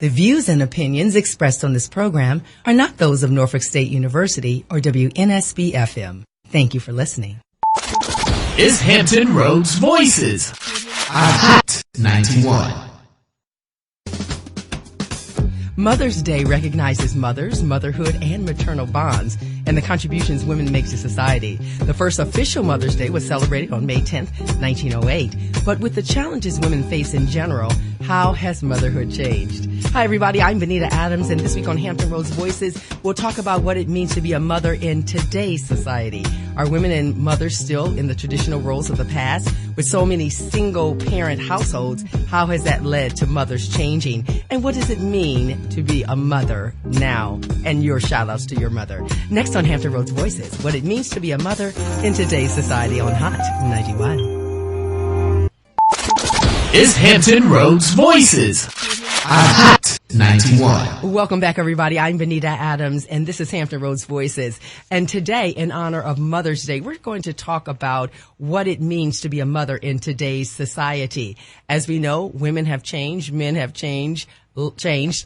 The views and opinions expressed on this program are not those of Norfolk State University or WNSB-FM. Thank you for listening. It's Hampton Roads Voices on Hot 91. Mother's Day recognizes mothers, motherhood, and maternal bonds and the contributions women make to society. The first official Mother's Day was celebrated on May 10th, 1908. But with the challenges women face in general, how has motherhood changed? Hi, everybody. I'm Benita Adams, and this week on Hampton Roads Voices, we'll talk about what it means to be a mother in today's society. Are women and mothers still in the traditional roles of the past? With so many single-parent households, how has that led to mothers changing? And what does it mean to be a mother now? And your shout-outs to your mother. Next on Hampton Roads Voices, what it means to be a mother in today's society on Hot 91. It's Hampton Roads Voices on Hot 91. Welcome back, everybody. I'm Benita Adams, and this is Hampton Roads Voices. And today, in honor of Mother's Day, we're going to talk about what it means to be a mother in today's society. As we know, women have changed, men have changed,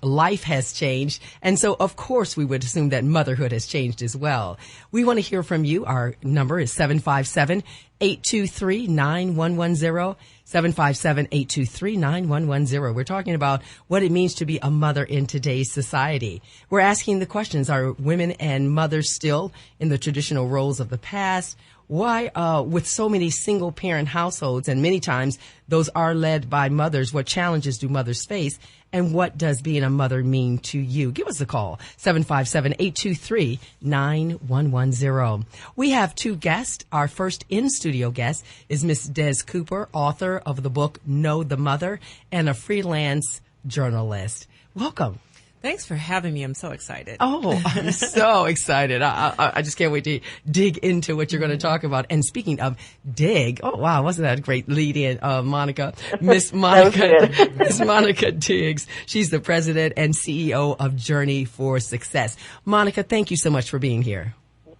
life has changed. And so, of course, we would assume that motherhood has changed as well. We want to hear from you. Our number is 757-823-9110. 757-823-9110. We're talking about what it means to be a mother in today's society. We're asking the questions, are women and mothers still in the traditional roles of the past? Why, with so many single-parent households, and many times those are led by mothers, what challenges do mothers face? And what does being a mother mean to you? Give us a call, 757-823-9110. We have two guests. Our first in-studio guest is Miss Des Cooper, author of the book Know the Mother and a freelance journalist. Welcome. Thanks for having me. I'm so excited. Oh, I'm so excited. I just can't wait to dig into what you're going to talk about. And speaking of dig, oh, wow, wasn't that a great lead in, Monica? Miss Monica Diggs. She's the president and CEO of Journey for Success. Monica, thank you so much for being here.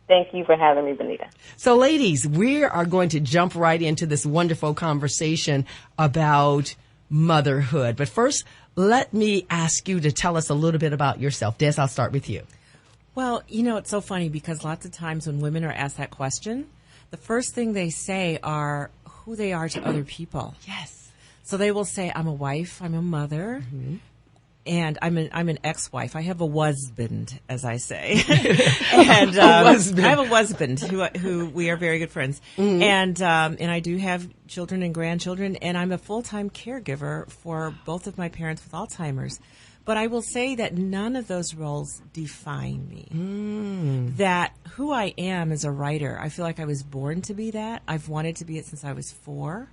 Thank you for having me, Benita. So, ladies, we are going to jump right into this wonderful conversation about motherhood. But first, let me ask you to tell us a little bit about yourself. Des, I'll start with you. Well, you know, it's so funny because lots of times when women are asked that question, the first thing they say are who they are to other people. Yes. So they will say, I'm a wife, I'm a mother, and I'm an ex-wife. I have a husband, as I say. And I have a husband who we are very good friends. And I do have children and grandchildren, and I'm a full-time caregiver for both of my parents with Alzheimer's. But I will say that none of those roles define me. That who I am as a writer, I feel like I was born to be that. I've wanted to be it since I was 4.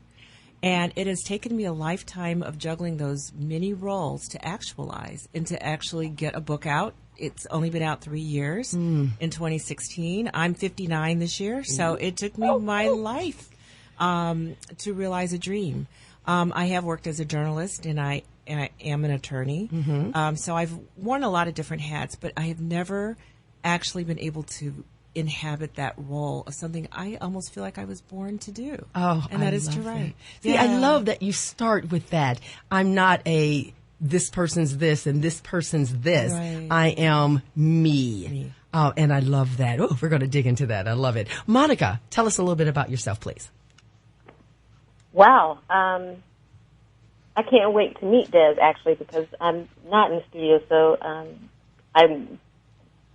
And it has taken me a lifetime of juggling those many roles to actualize and to actually get a book out. It's only been out 3 years in 2016. I'm 59 this year, so it took me my life to realize a dream. I have worked as a journalist, and I am an attorney. So I've worn a lot of different hats, but I have never actually been able to inhabit that role of something I almost feel like I was born to do. Oh, and that is to write. See, I love that you start with that. I'm not this person's this and this person's this. Right. I am me. Oh, and I love that. Oh, we're going to dig into that. I love it. Monica, tell us a little bit about yourself, please. Wow. I can't wait to meet Des, actually, because I'm not in the studio, so I'm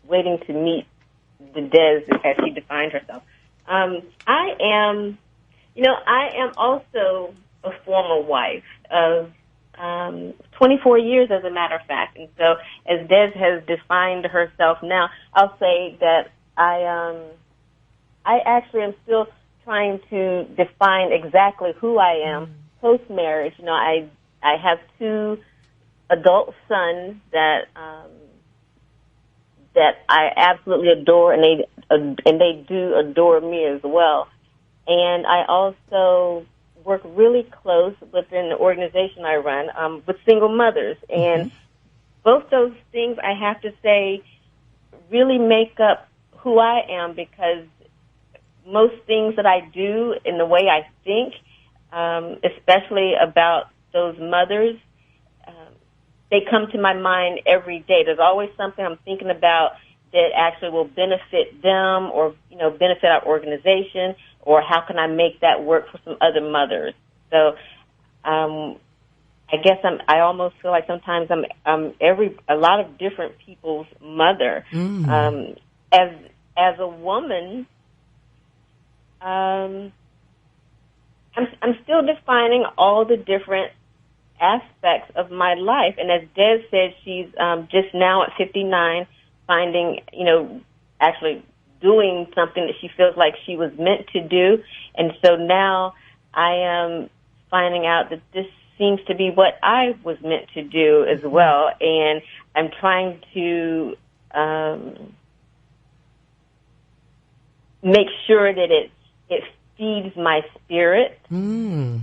waiting to meet the Des as she defined herself. I am also a former wife of 24 years, as a matter of fact. And so as Des has defined herself now, I'll say that I actually am still trying to define exactly who I am post-marriage. You know, I have 2 adult sons that I absolutely adore, and they do adore me as well. And I also work really close within the organization I run with single mothers. And both those things, I have to say, really make up who I am, because most things that I do and the way I think, especially about those mothers, they come to my mind every day. There's always something I'm thinking about that actually will benefit them or, benefit our organization, or how can I make that work for some other mothers. So I guess I almost feel like sometimes I'm a lot of different people's mother. As a woman, I'm still defining all the different aspects of my life. And as Des said, she's just now at 59 finding, actually doing something that she feels like she was meant to do. And so now I am finding out that this seems to be what I was meant to do as well. And I'm trying to make sure that it feeds my spirit. And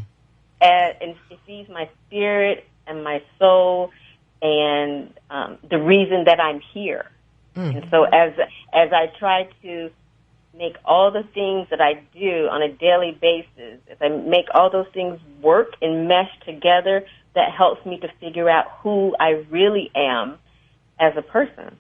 it feeds my spirit and my soul and the reason that I'm here. And so as I try to make all the things that I do on a daily basis, as I make all those things work and mesh together, that helps me to figure out who I really am as a person.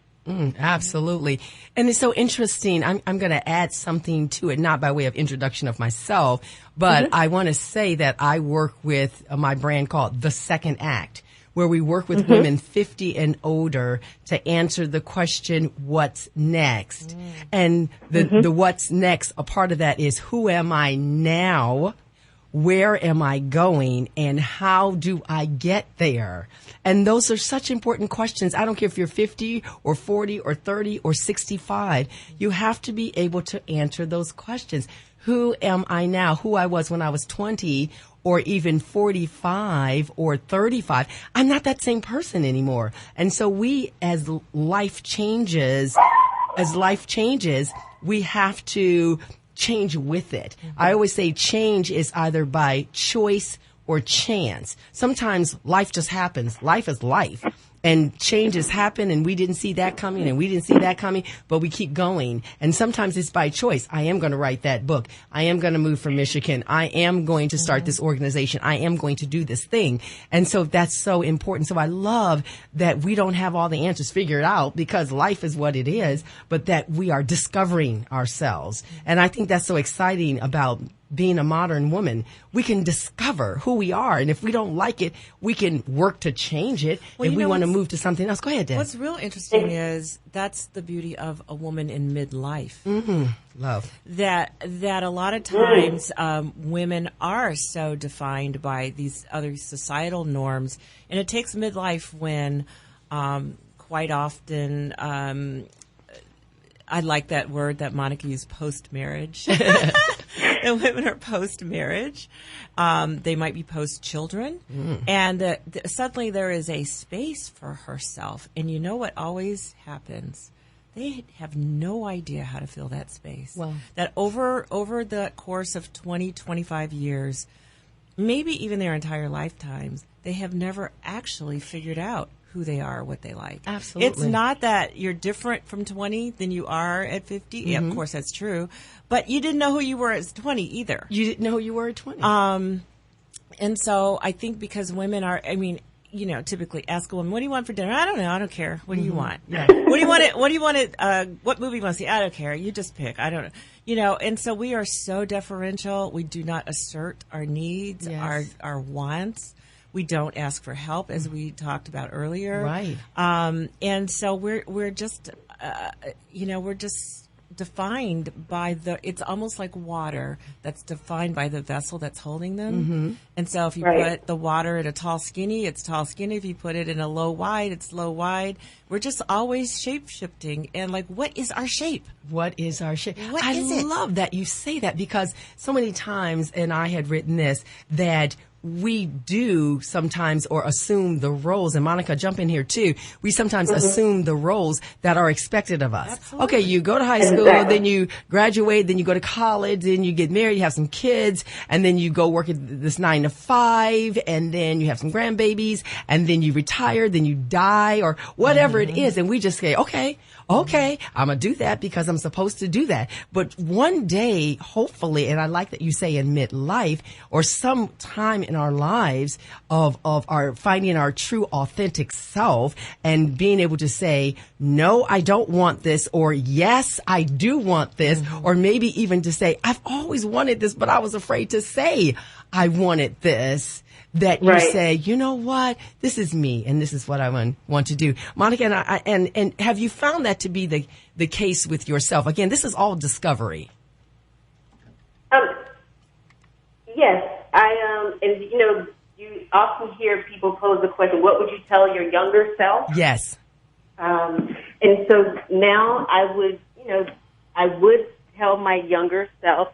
Absolutely. And it's so interesting. I'm going to add something to it, not by way of introduction of myself, but I want to say that I work with my brand called The Second Act, where we work with women 50 and older to answer the question, what's next? And the what's next, a part of that is, who am I now? Where am I going? And how do I get there? And those are such important questions. I don't care if you're 50 or 40 or 30 or 65. You have to be able to answer those questions. Who am I now? Who I was when I was 20 or even 45 or 35. I'm not that same person anymore. And so we, as life changes, we have to change with it. I always say change is either by choice or chance. Sometimes life just happens. Life is life. And changes happen, and we didn't see that coming, and we didn't see that coming, but we keep going. And sometimes it's by choice. I am going to write that book. I am going to move from Michigan. I am going to start this organization. I am going to do this thing. And so that's so important. So I love that we don't have all the answers figured out, because life is what it is, but that we are discovering ourselves. And I think that's so exciting about being a modern woman. We can discover who we are, and if we don't like it, we can work to change it. If we want to move to something else, go ahead, Dan. What's real interesting is that's the beauty of a woman in midlife. Love that a lot of times women are so defined by these other societal norms, and it takes midlife when quite often I like that word that Monica used, post-marriage. And women are post-marriage. They might be post-children. And suddenly there is a space for herself. And you know what always happens? They have no idea how to fill that space. Well, that over the course of 20, 25 years, maybe even their entire lifetimes, they have never actually figured out who they are, what they like. Absolutely. It's not that you're different from 20 than you are at 50. Yeah, of course, that's true. But you didn't know who you were at 20 either. You didn't know who you were at 20. And so I think because women are, typically ask a woman, what do you want for dinner? I don't know. I don't care. What do you want? Yeah. What do you want? What movie you want to see? I don't care. You just pick. I don't know. And so we are so deferential. We do not assert our needs, our wants. We don't ask for help, as we talked about earlier. Right. And so we're just, we're just defined by it's almost like water that's defined by the vessel that's holding them. And so if you put the water in a tall skinny, it's tall skinny. If you put it in a low wide, it's low wide. We're just always shape shifting. And what is our shape? What is our shape? I love that you say that, because so many times, and I had written this, that we do sometimes or assume the roles, and Monica, jump in here too. We sometimes assume the roles that are expected of us. Absolutely. Okay, you go to high school, then you graduate, then you go to college, then you get married, you have some kids, and then you go work at this 9 to 5, and then you have some grandbabies, and then you retire, then you die, or whatever it is, and we just say, okay, I'm going to do that because I'm supposed to do that. But one day, hopefully, and I like that you say in midlife or some time in our lives of our finding our true authentic self and being able to say, no, I don't want this, or yes, I do want this, or maybe even to say, I've always wanted this, but I was afraid to say I wanted this. That you say, you know what, this is me, and this is what I want to do. Monica, and have you found that to be the case with yourself? Again, this is all discovery. Yes, and you often hear people pose the question, what would you tell your younger self? Yes. And so now I would tell my younger self,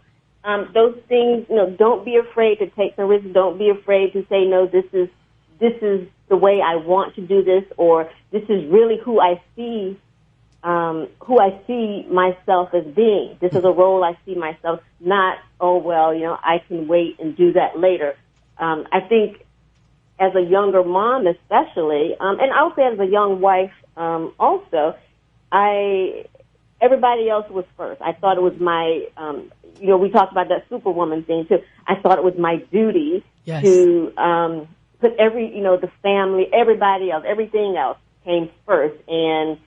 those things, don't be afraid to take some risks. Don't be afraid to say, no, this is the way I want to do this, or this is really who I see myself as being. This is a role I see myself, not, I can wait and do that later. I think as a younger mom especially, and I'll say as a young wife also, everybody else was first. I thought it was my, we talked about that superwoman thing too. I thought it was my duty to put the family, everybody else, everything else came first. And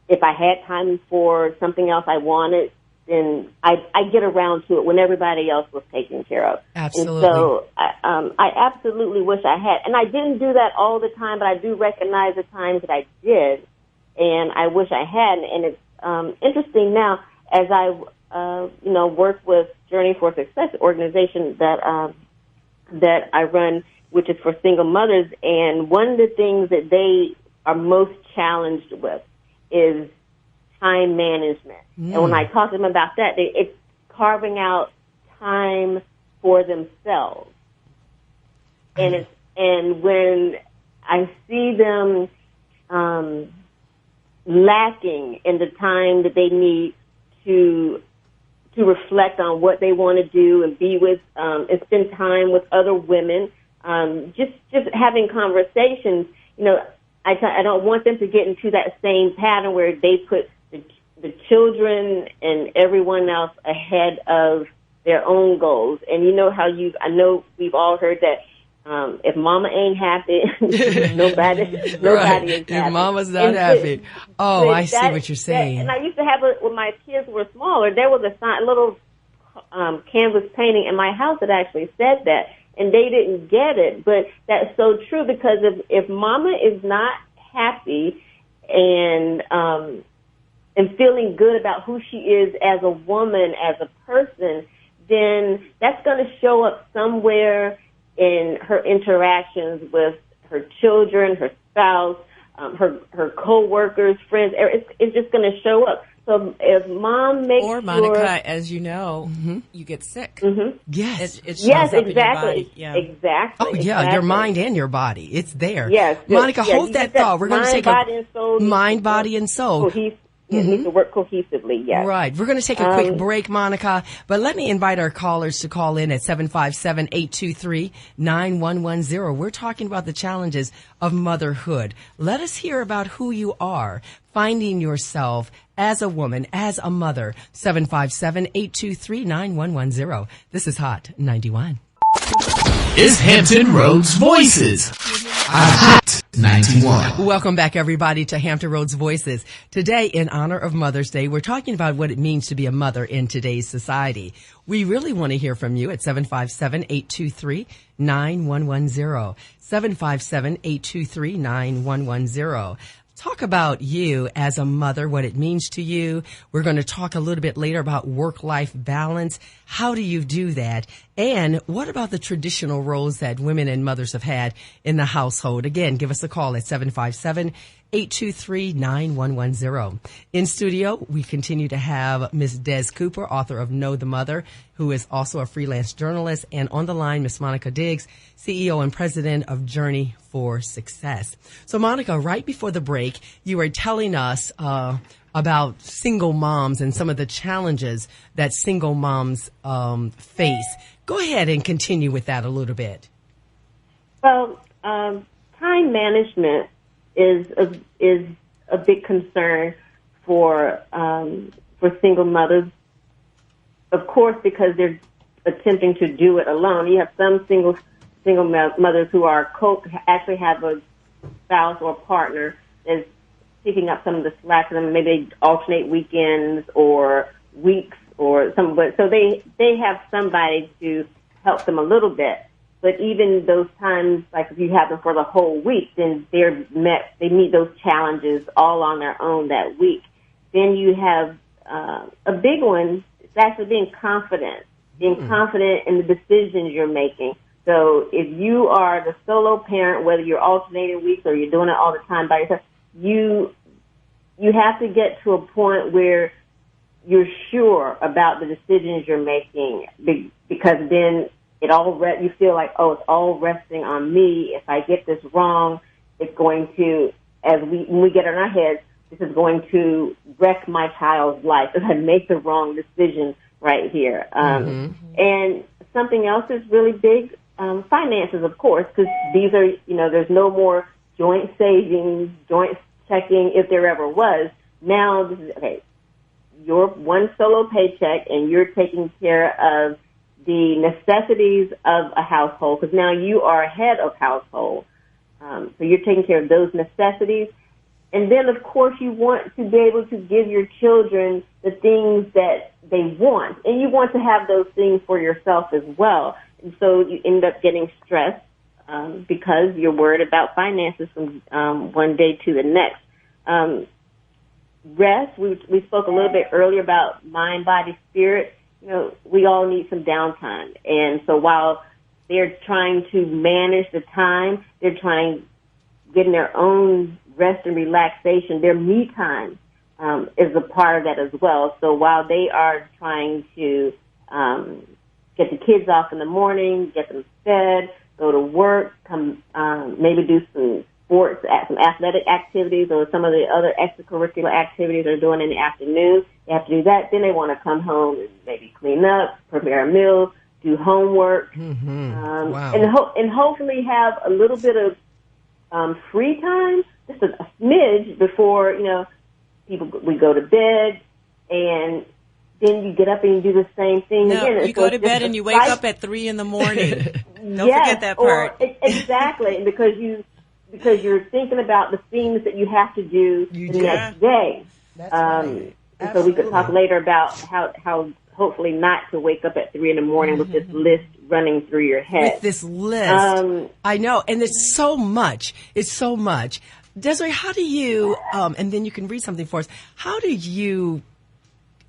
if I had time for something else I wanted, then I get around to it when everybody else was taken care of. Absolutely. And so I absolutely wish I had. And I didn't do that all the time, but I do recognize the times that I did, and I wish I had. And it's interesting now as I work with Journey for Success organization that I run, which is for single mothers. And one of the things that they are most challenged with is time management. And when I talk to them about that, it's carving out time for themselves. And when I see them lacking in the time that they need to reflect on what they want to do and be with and spend time with other women, just having conversations. I don't want them to get into that same pattern where they put the children and everyone else ahead of their own goals. And I know we've all heard that if mama ain't happy, nobody is happy. If mama's not happy. I see what you're saying. And I used to have when my kids were smaller, there was a little canvas painting in my house that actually said that. And they didn't get it, but that's so true, because if mama is not happy and feeling good about who she is as a woman, as a person, then that's going to show up somewhere in her interactions with her children, her spouse, her co-workers, friends. It's just going to show up. So if mom makes Monica, as you know, you get sick. Mm-hmm. Yes. It shows up in your body. Exactly. Oh, yeah, exactly. your mind and your body. It's there. Yes. Monica, hold that thought. We're going to take mind, body, and soul. Need to work cohesively, yes. Right. We're going to take a quick break, Monica, but let me invite our callers to call in at 757-823-9110. We're talking about the challenges of motherhood. Let us hear about who you are, finding yourself as a woman, as a mother. 757-823-9110. This is Hot 91. Is Hampton Roads Voices. Hot 91. Welcome back, everybody, to Hampton Roads Voices. Today, in honor of Mother's Day, we're talking about what it means to be a mother in today's society. We really want to hear from you at 757-823-9110. 757-823-9110. Talk about you as a mother, what it means to you. We're going to talk a little bit later about work-life balance. How do you do that? And what about the traditional roles that women and mothers have had in the household? Again, give us a call at 757-823-9110. In studio, we continue to have Ms. Des Cooper, author of Know the Mother, who is also a freelance journalist. And on the line, Ms. Monica Diggs, CEO and president of Journey for Success. So, Monica, right before the break, you were telling us about single moms and some of the challenges that single moms face. Go ahead and continue with that a little bit. Well, time management is a big concern for single mothers. Of course, because they're attempting to do it alone. You have some single single mothers who are actually have a spouse or partner that's picking up some of the slack for them. Maybe they alternate weekends or weeks or something. But so they have somebody to help them a little bit. But even those times, like if you have them for the whole week, then they meet those challenges all on their own that week. Then you have a big one. It's actually being confident in the decisions you're making. So if you are the solo parent, whether you're alternating weeks or you're doing it all the time by yourself, you have to get to a point where you're sure about the decisions you're making, because then you feel like, oh, it's all resting on me. If I get this wrong, it's going to, when we get in our heads, this is going to wreck my child's life if I make the wrong decision right here. And something else is really big, finances, of course, because these are, there's no more joint savings, joint checking, if there ever was. Now, this is, okay, your one solo paycheck, and you're taking care of the necessities of a household, because now you are head of household. So you're taking care of those necessities. And then, of course, you want to be able to give your children the things that they want. And you want to have those things for yourself as well. And so you end up getting stressed because you're worried about finances from one day to the next. Rest, we spoke a little bit earlier about mind, body, spirit. We all need some downtime. And so while they're trying to manage the time, they're getting their own rest and relaxation. Their me time is a part of that as well. So while they are trying to get the kids off in the morning, get them fed, go to work, come maybe do some sports, some athletic activities, or some of the other extracurricular activities they're doing in the afternoon. They have to do that. Then they want to come home and maybe clean up, prepare a meal, do homework, Wow. and hopefully have a little bit of free time, just a smidge before we go to bed, and then you get up and you do the same thing again. You go to bed and you wake up at 3 a.m. Don't forget that part. Exactly, because you're thinking about the things that you have to do the next day. That's right. And so we could talk later about how hopefully not to wake up at 3 a.m. with this list running through your head. With this list. I know. And it's so much. It's so much. Desiree, how do you, and then you can read something for us, how do you,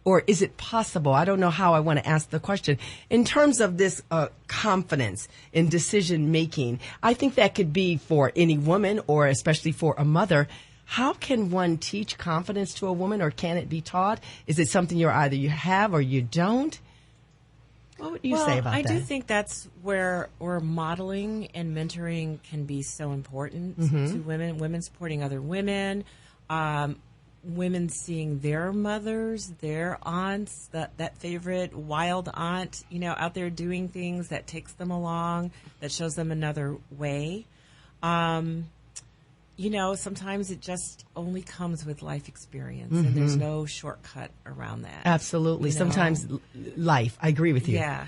or is it possible, I don't know how I want to ask the question, in terms of this confidence in decision making, I think that could be for any woman or especially for a mother. How can one teach confidence to a woman, or can it be taught? Is it something you have or you don't? What would you say about that? I do think that's where modeling and mentoring can be so important to women supporting other women, women seeing their mothers, their aunts, that favorite wild aunt, out there doing things that takes them along, that shows them another way. Sometimes it just only comes with life experience, and there's no shortcut around that. Absolutely. Sometimes life. I agree with you. Yeah.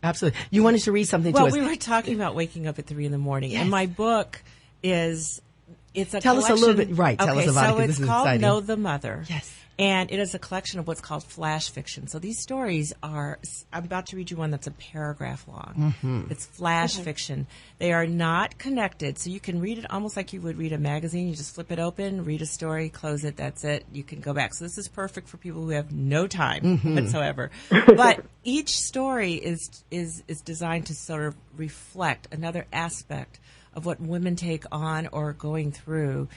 Absolutely. You wanted to read something to us. Well, we were talking about waking up at 3 a.m. Yes. and my book it's a Tell collection. us a little bit. Right. Tell us about it, because it's this is called exciting. Know the Mother. Yes. And it is a collection of what's called flash fiction. So these stories I'm about to read you one that's a paragraph long. It's flash fiction. They are not connected, so you can read it almost like you would read a magazine. You just flip it open, read a story, close it, that's it. You can go back. So this is perfect for people who have no time whatsoever. But each story is designed to sort of reflect another aspect of what women take on or are going through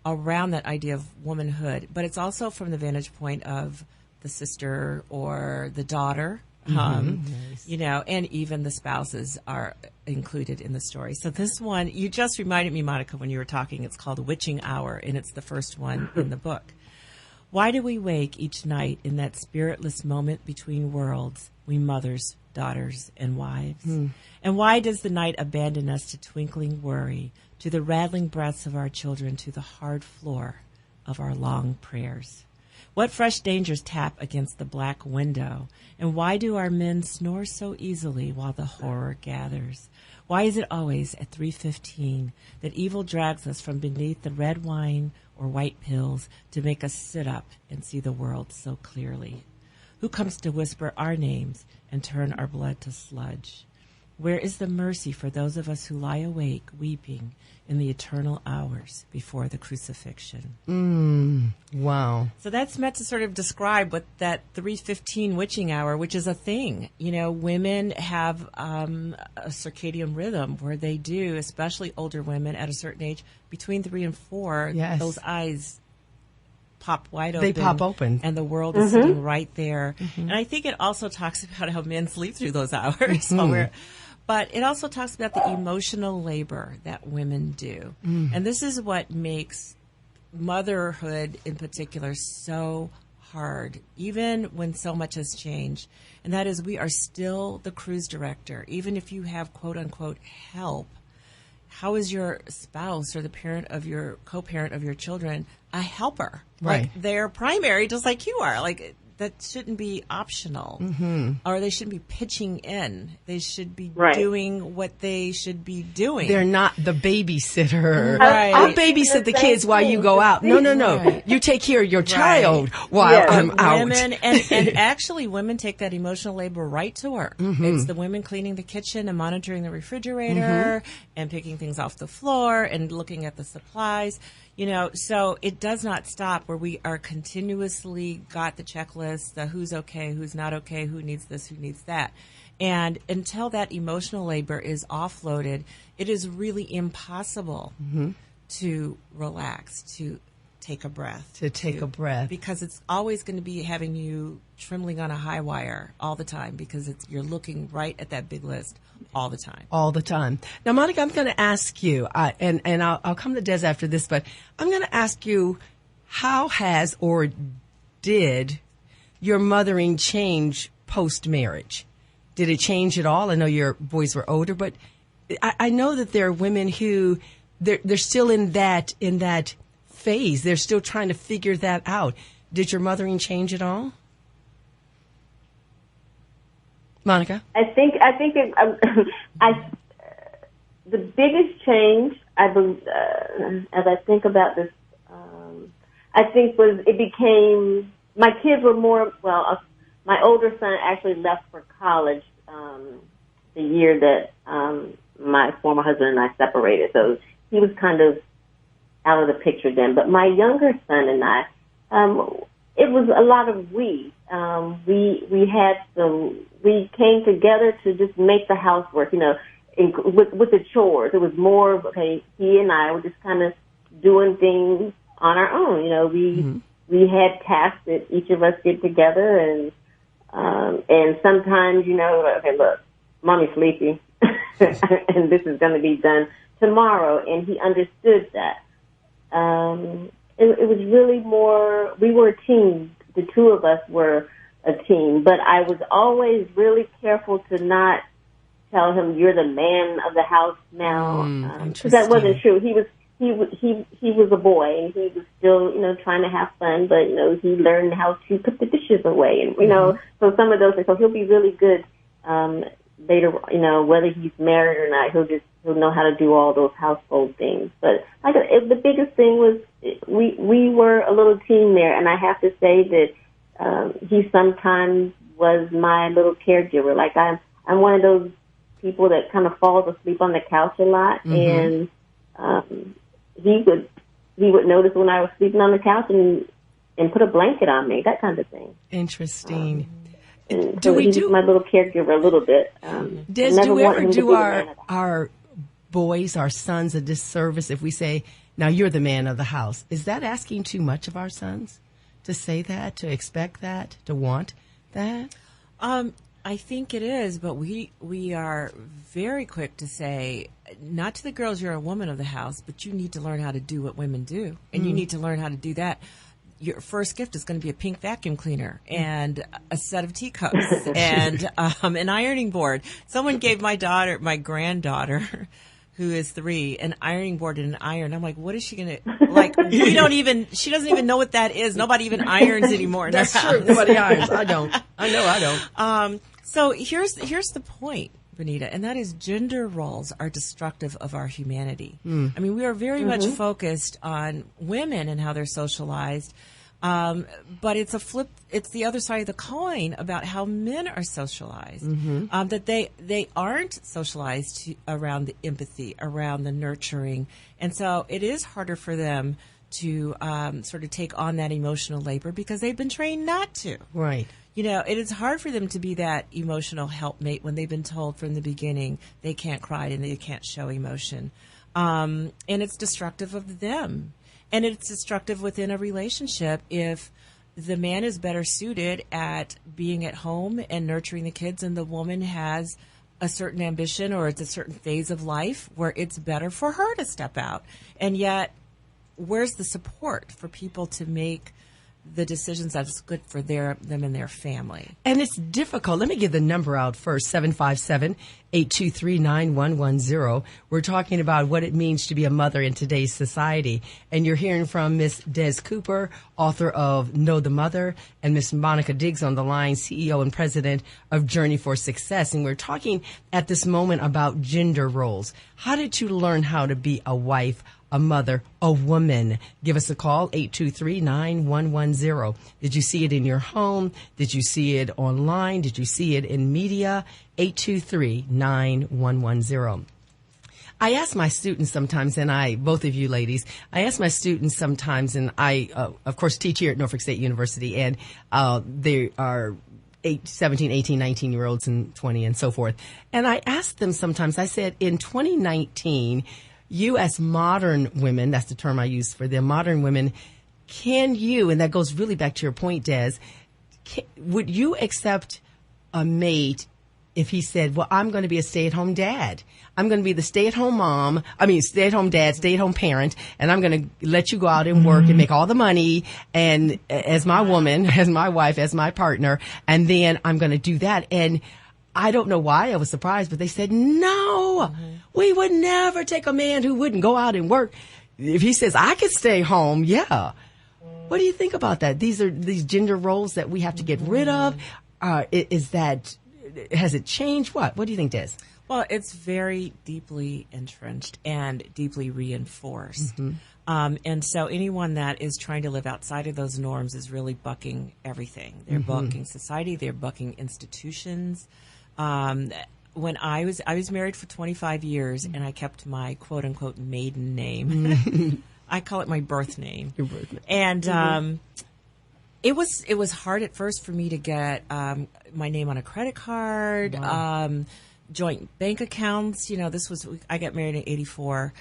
around that idea of womanhood. But it's also from the vantage point of the sister or the daughter, Nice. and even the spouses are included in the story. So this one, you just reminded me, Monica, when you were talking, it's called Witching Hour, and it's the first one in the book. Why do we wake each night in that spiritless moment between worlds, we mothers, daughters, and wives? And why does the night abandon us to twinkling worry, to the rattling breaths of our children, to the hard floor of our long prayers? What fresh dangers tap against the black window? And why do our men snore so easily while the horror gathers? Why is it always at 3:15 that evil drags us from beneath the red wine or white pills to make us sit up and see the world so clearly? Who comes to whisper our names and turn our blood to sludge? Where is the mercy for those of us who lie awake weeping in the eternal hours before the crucifixion? Wow. So that's meant to sort of describe what that 3:15 witching hour, which is a thing. You know, women have a circadian rhythm where they do, especially older women at a certain age, between 3 and 4, yes, those eyes pop wide open. They pop open. And the world is sitting right there. And I think it also talks about how men sleep through those hours. But it also talks about the emotional labor that women do. And this is what makes motherhood in particular so hard, even when so much has changed. And that is, we are still the cruise director. Even if you have quote unquote help, how is your spouse or the parent of your co-parent of your children a helper? Right. Like they're primary, just like you are. Like that shouldn't be optional, or they shouldn't be pitching in. They should be doing what they should be doing. They're not the babysitter. Right. I'll babysit the kids while you go out. No. Right. You take care of your child while I'm out. Women, and actually, women take that emotional labor right to work. It's the women cleaning the kitchen and monitoring the refrigerator and picking things off the floor and looking at the supplies. You know, so it does not stop where we are continuously got the checklist, the who's okay, who's not okay, who needs this, who needs that. And until that emotional labor is offloaded, it is really impossible to relax, to take a breath. Because it's always going to be having you trembling on a high wire all the time because you're looking right at that big list all the time. All the time. Now, Monica, I'm going to ask you, and I'll come to Des after this, but I'm going to ask you, how has or did your mothering change post-marriage? Did it change at all? I know your boys were older, but I know that there are women who they're still in that phase. They're still trying to figure that out. Did your mothering change at all? Monica? I think the biggest change, I believe, as I think about this, I think it became, my kids were more, my older son actually left for college the year that my former husband and I separated, so he was kind of out of the picture then. But my younger son and I, it was a lot of we came together to just make the house work, you know, with the chores. It was more of, okay, he and I were just kind of doing things on our own. You know, we had tasks that each of us did together, and sometimes, you know, okay, look, mommy's sleepy, and this is going to be done tomorrow, and he understood that. It was really more, we were a team. The two of us were a team, but I was always really careful to not tell him, you're the man of the house now. Because that wasn't true. He was a boy, and he was still, you know, trying to have fun, but, you know, he learned how to put the dishes away, and, you know, so some of those things, so he'll be really good, later, you know, whether he's married or not, he'll know how to do all those household things. But the biggest thing was we were a little team there, and I have to say that he sometimes was my little caregiver. Like I'm one of those people that kind of falls asleep on the couch a lot, and he would notice when I was sleeping on the couch and put a blanket on me, that kind of thing. Interesting. So he was my little caregiver a little bit. Do we ever do our boys, our sons, a disservice if we say, now you're the man of the house? Is that asking too much of our sons to say that, to expect that, to want that? I think it is, but we are very quick to say, not to the girls, you're a woman of the house, but you need to learn how to do what women do, and you need to learn how to do that. Your first gift is going to be a pink vacuum cleaner and a set of teacups and an ironing board. Someone gave my granddaughter, who is 3, an ironing board and an iron. I'm like, what is she going to, like, she doesn't even know what that is. Nobody even irons anymore. That's true. Nobody irons. I don't. I know I don't. So here's the point, Benita, and that is gender roles are destructive of our humanity. I mean, we are very much focused on women and how they're socialized. But it's the other side of the coin about how men are socialized, that they aren't socialized around the empathy, around the nurturing. And so it is harder for them to sort of take on that emotional labor because they've been trained not to. Right. You know, it is hard for them to be that emotional helpmate when they've been told from the beginning they can't cry and they can't show emotion. And it's destructive of them. And it's destructive within a relationship if the man is better suited at being at home and nurturing the kids and the woman has a certain ambition or it's a certain phase of life where it's better for her to step out. And yet, where's the support for people to make the decisions that's good for them and their family? And it's difficult. Let me give the number out first, 757-823-9110. We're talking about what it means to be a mother in today's society. And you're hearing from Miss Des Cooper, author of Know the Mother, and Miss Monica Diggs on the line, CEO and president of Journey for Success. And we're talking at this moment about gender roles. How did you learn how to be a wife, a mother, a woman? Give us a call, 823-9110. Did you see it in your home? Did you see it online? Did you see it in media? 823-9110. I ask my students sometimes, and both of you ladies, I ask my students sometimes, and I, of course, teach here at Norfolk State University, and they are 17, 18, 19-year-olds and 20 and so forth. And I ask them sometimes, I said, in 2019, you as modern women, that's the term I use for them, modern women, can you, and that goes really back to your point, Des, would you accept a mate if he said, well, I'm going to be a stay-at-home dad. I'm going to be the stay-at-home stay-at-home dad, stay-at-home parent, and I'm going to let you go out and work and make all the money and as my woman, as my wife, as my partner, and then I'm going to do that. And I don't know why I was surprised, but they said, no, we would never take a man who wouldn't go out and work. If he says, I could stay home, yeah. What do you think about that? These are these gender roles that we have to get rid of. Has it changed? What do you think, Des? Well, it's very deeply entrenched and deeply reinforced. And so anyone that is trying to live outside of those norms is really bucking everything. They're bucking society. They're bucking institutions. When I was married for 25 years and I kept my quote unquote maiden name. I call it my birth name. Your birth name. And, it was hard at first for me to get, my name on a credit card, joint bank accounts. You know, I got married in 1984.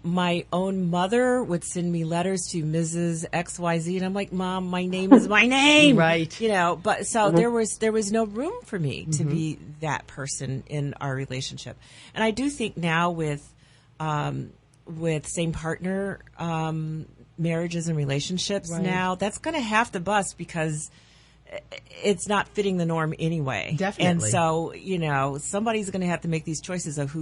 My own mother would send me letters to Mrs. XYZ, and I'm like, Mom, my name is my name. Right. You know, but so there was no room for me to be that person in our relationship. And I do think now with same partner, marriages and relationships now, that's going to have to bust because it's not fitting the norm anyway. Definitely. And so, you know, somebody's going to have to make these choices of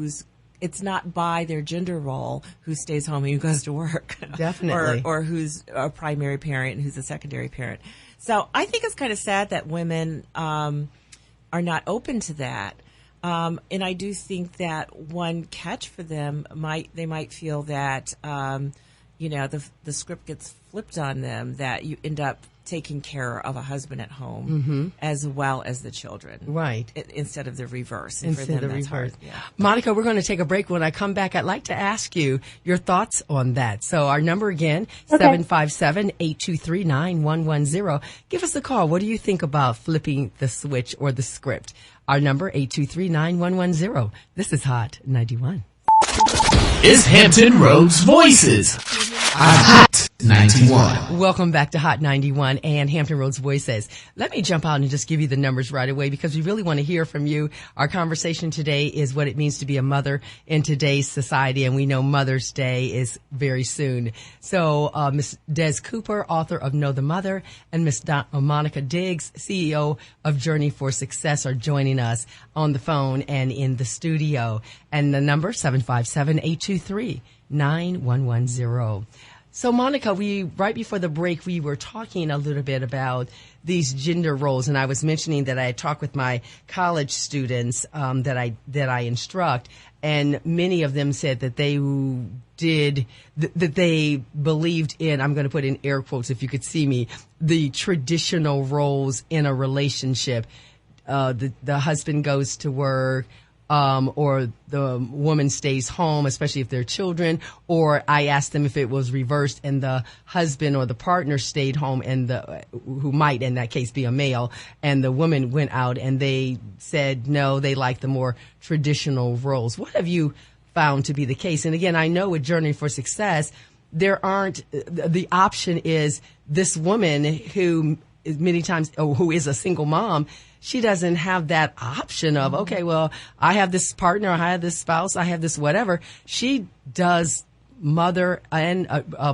it's not by their gender role who stays home and who goes to work. Definitely. or who's a primary parent and who's a secondary parent. So I think it's kind of sad that women are not open to that. And I do think that one catch for them they might feel that you know, the script gets flipped on them, that you end up taking care of a husband at home as well as the children. Right. Instead of the reverse. And Instead for them, of the that's reverse. hard. Yeah. Monica, we're going to take a break. When I come back, I'd like to ask you your thoughts on that. So our number again, 757-823-9110. Give us a call. What do you think about flipping the switch or the script? Our number, 823-9110. This is Hot 91. Is Hampton Roads Voices. Hot 91. Welcome back to Hot 91 and Hampton Roads Voices. Let me jump out and just give you the numbers right away because we really want to hear from you. Our conversation today is what it means to be a mother in today's society, and we know Mother's Day is very soon. So Ms. Des Cooper, author of Know the Mother, and Ms. Monica Diggs, CEO of Journey for Success, are joining us on the phone and in the studio. And the number, 757-823-9110. So, Monica, right before the break, we were talking a little bit about these gender roles, and I was mentioning that I had talked with my college students that I instruct, and many of them said that they that they believed in, I'm going to put in air quotes if you could see me, the traditional roles in a relationship. The husband goes to work, or the woman stays home, especially if they're children, or I asked them if it was reversed and the husband or the partner stayed home and who might in that case be a male, and the woman went out, and they said no, they like the more traditional roles. What have you found to be the case? And again, I know with Journey for Success, the option is this woman who is many times, who is a single mom, she doesn't have that option of, okay, well, I have this partner, I have this spouse, I have this whatever. She does mother and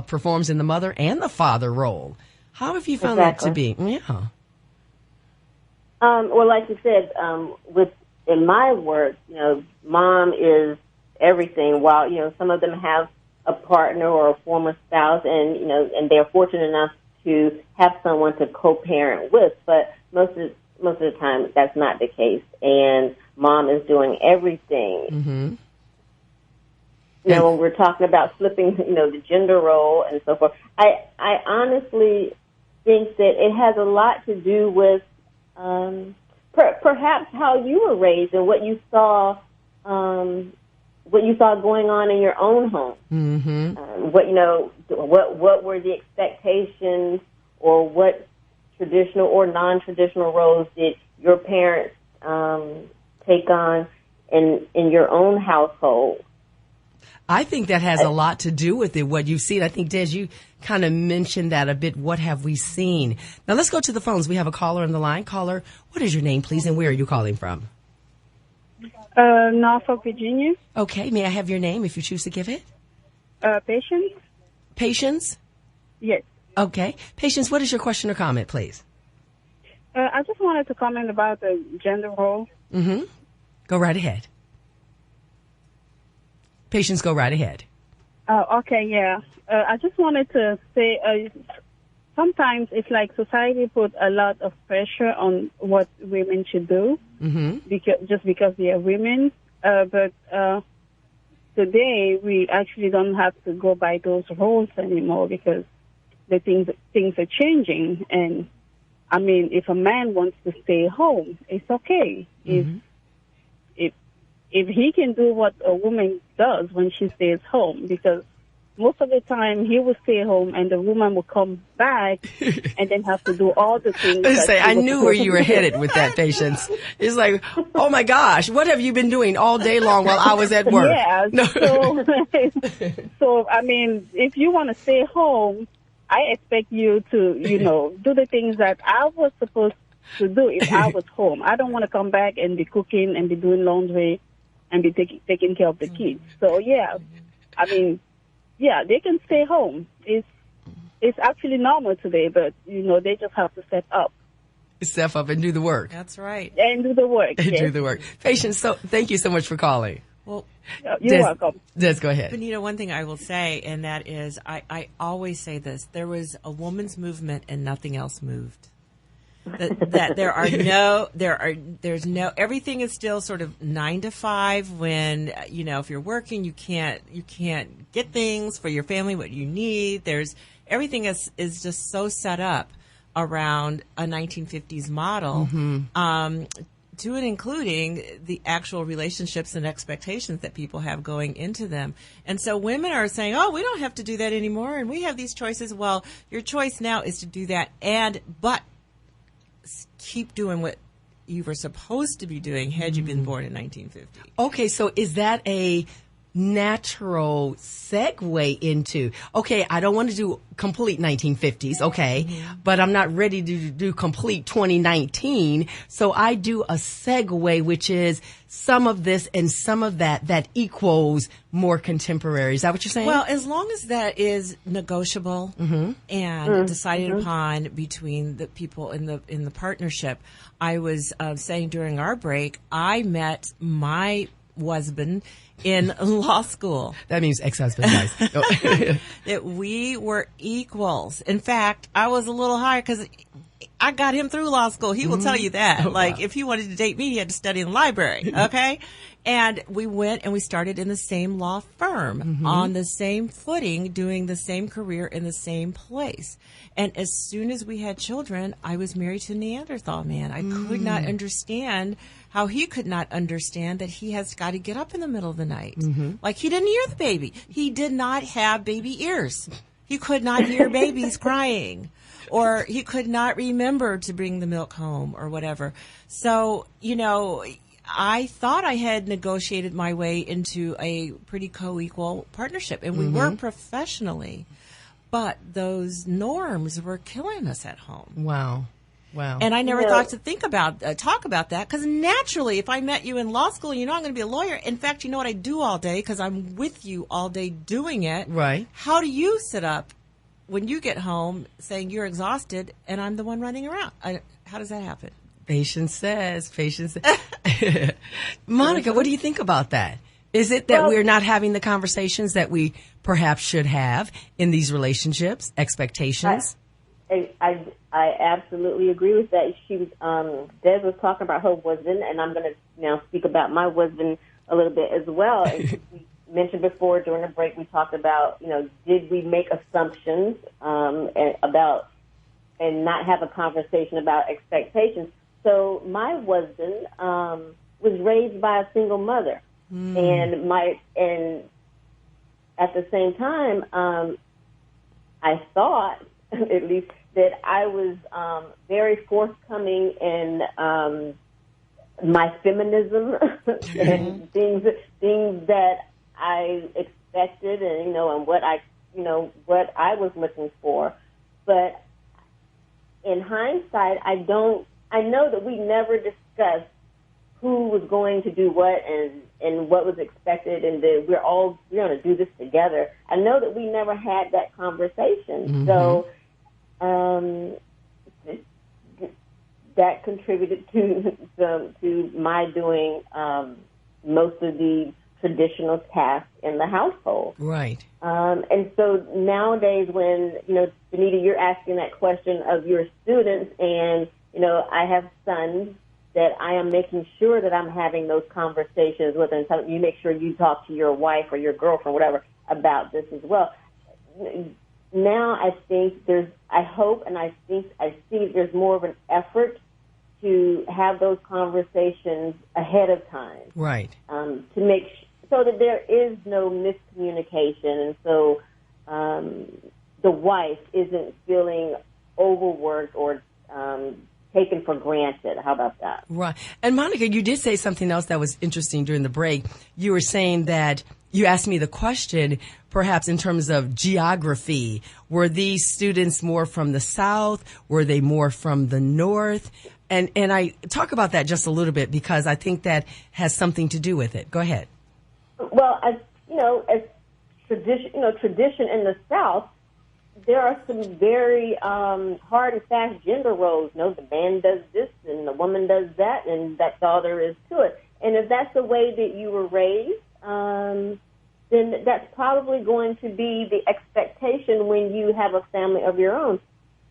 performs in the mother and the father role. How have you found that to be? Yeah. Well, like you said, in my work, mom is everything. While some of them have a partner or a former spouse, and and they're fortunate enough to have someone to co-parent with, but most of the time that's not the case, and mom is doing everything. Mm-hmm. When we're talking about flipping, the gender role and so forth, I honestly think that it has a lot to do with perhaps how you were raised and what you saw going on in your own home. Mm-hmm. What were the expectations, or what traditional or non-traditional roles did your parents take on in your own household? I think that has a lot to do with it, what you've seen. I think, Des, you kind of mentioned that a bit. What have we seen? Now, let's go to the phones. We have a caller on the line. Caller, what is your name, please, and where are you calling from? Norfolk, Virginia. Okay. May I have your name if you choose to give it? Patience. Patience? Yes. Okay. Patience, what is your question or comment, please? I just wanted to comment about the gender role. Mm-hmm. Go right ahead. Patience, go right ahead. Okay, yeah. I just wanted to say sometimes it's like society put a lot of pressure on what women should do, mm-hmm. because they are women. But today we actually don't have to go by those roles anymore, because the things are changing. And I mean, if a man wants to stay home, it's okay. Mm-hmm. If he can do what a woman does when she stays home, because most of the time he will stay home and the woman will come back and then have to do all the things. I knew where you were headed with that, Patience. It's like, oh my gosh, what have you been doing all day long while I was at work? Yeah. No. So I mean, if you want to stay home, I expect you to, do the things that I was supposed to do if I was home. I don't want to come back and be cooking and be doing laundry and be taking care of the kids. So yeah, I mean, yeah, they can stay home. It's actually normal today, but they just have to step up. Step up and do the work. That's right. And do the work. And yes. do the work. Patience, so thank you so much for calling. Well, you're welcome. Des, go ahead. Benita, one thing I will say, and that is, I always say this: there was a woman's movement, and nothing else moved. That there's no, everything is still sort of 9 to 5. When if you're working, you can't get things for your family what you need. Everything is just so set up around a 1950s model. Mm-hmm. To and including the actual relationships and expectations that people have going into them. And so women are saying, oh, we don't have to do that anymore, and we have these choices. Well, your choice now is to do that, but keep doing what you were supposed to be doing had you been born in 1950. Okay, so is that a natural segue into, okay, I don't want to do complete 1950s, okay, but I'm not ready to do complete 2019. So I do a segue, which is some of this and some of that equals more contemporary. Is that what you're saying? Well, as long as that is negotiable and decided upon between the people in the partnership. I was saying during our break, I met my husband in law school. That means ex-husband, guys. That we were equals. In fact, I was a little higher because I got him through law school. He will tell you that. If he wanted to date me, he had to study in the library. Okay. And we went and we started in the same law firm on the same footing, doing the same career in the same place. And as soon as we had children, I was married to a Neanderthal man. I could not understand how he could not understand that he has got to get up in the middle of the night. Like he didn't hear the baby. He did not have baby ears. He could not hear babies crying. Or he could not remember to bring the milk home or whatever. So, I thought I had negotiated my way into a pretty co-equal partnership, and we were professionally, but those norms were killing us at home. Wow. And I never thought to talk about that, because naturally, if I met you in law school, I'm going to be a lawyer. In fact, you know what I do all day, because I'm with you all day doing it. Right. How do you sit up when you get home saying you're exhausted and I'm the one running around? How does that happen? Patience says. Monica, what do you think about that? Is it that we're not having the conversations that we perhaps should have in these relationships, expectations? I absolutely agree with that. Des was talking about her husband, and I'm going to now speak about my husband a little bit as well. And we mentioned before during the break, we talked about, did we make assumptions and not have a conversation about expectations? So my husband was raised by a single mother, and at the same time, I thought, at least, that I was very forthcoming in my feminism and things that I expected, and and what I was looking for. But in hindsight, I know that we never discussed who was going to do what and what was expected, and that we're going to do this together. I know that we never had that conversation. So that contributed to my doing most of the traditional tasks in the household. Right. And so nowadays, when Benita, you're asking that question of your students, and I have sons that I am making sure that I'm having those conversations with, and you make sure you talk to your wife or your girlfriend, whatever, about this as well. Now I think I hope and I see there's more of an effort to have those conversations ahead of time. Right. To make so that there is no miscommunication, and so the wife isn't feeling overworked or taken for granted. How about that? Right. And Monica, you did say something else that was interesting during the break. You were saying that you asked me the question, perhaps in terms of geography. Were these students more from the South? Were they more from the North? And I talk about that just a little bit because I think that has something to do with it. Go ahead. Well, as tradition in the South, there are some very hard and fast gender roles. The man does this and the woman does that, and that's all there is to it. And if that's the way that you were raised, then that's probably going to be the expectation when you have a family of your own.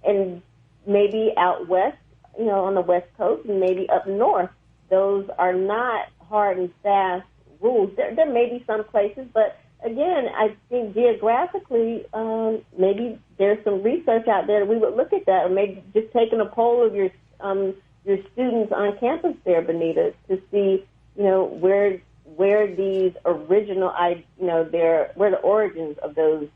And maybe out west, on the West Coast, and maybe up north, those are not hard and fast rules. There may be some places, but again, I think geographically, maybe there's some research out there that we would look at that, or maybe just taking a poll of your students on campus there, Benita, to see, where these original, where the origins of those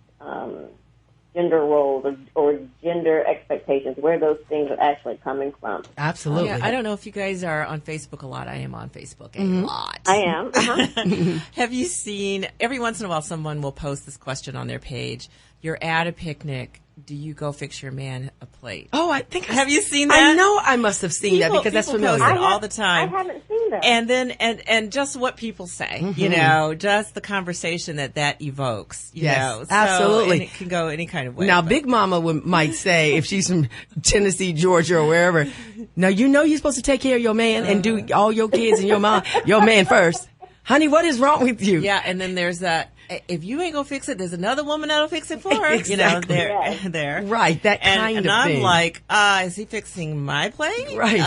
gender roles or gender expectations expectations, where those things are actually coming from. Absolutely. I don't know if you guys are on Facebook a lot. I am on Facebook a lot. I am. Uh-huh. Have you seen, every once in a while someone will post this question on their page. You're at a picnic. Do you go fix your man a plate? Oh, I think. Have you seen that? I know I must have seen that because that's familiar. Post it all the time. I haven't seen that. And then, and just what people say, you know, just the conversation that evokes, you know. So, absolutely. And it can go any kind of way. Now, Big Mama might say, if she's from Tennessee, Georgia, or wherever, now you know you're supposed to take care of your man and do all your kids and your man first. Honey, what is wrong with you? Yeah, and then there's that. If you ain't gonna fix it, there's another woman that'll fix it for her. Exactly. You know, there. Right, that kind and of I'm thing. like, is he fixing my plate? Right.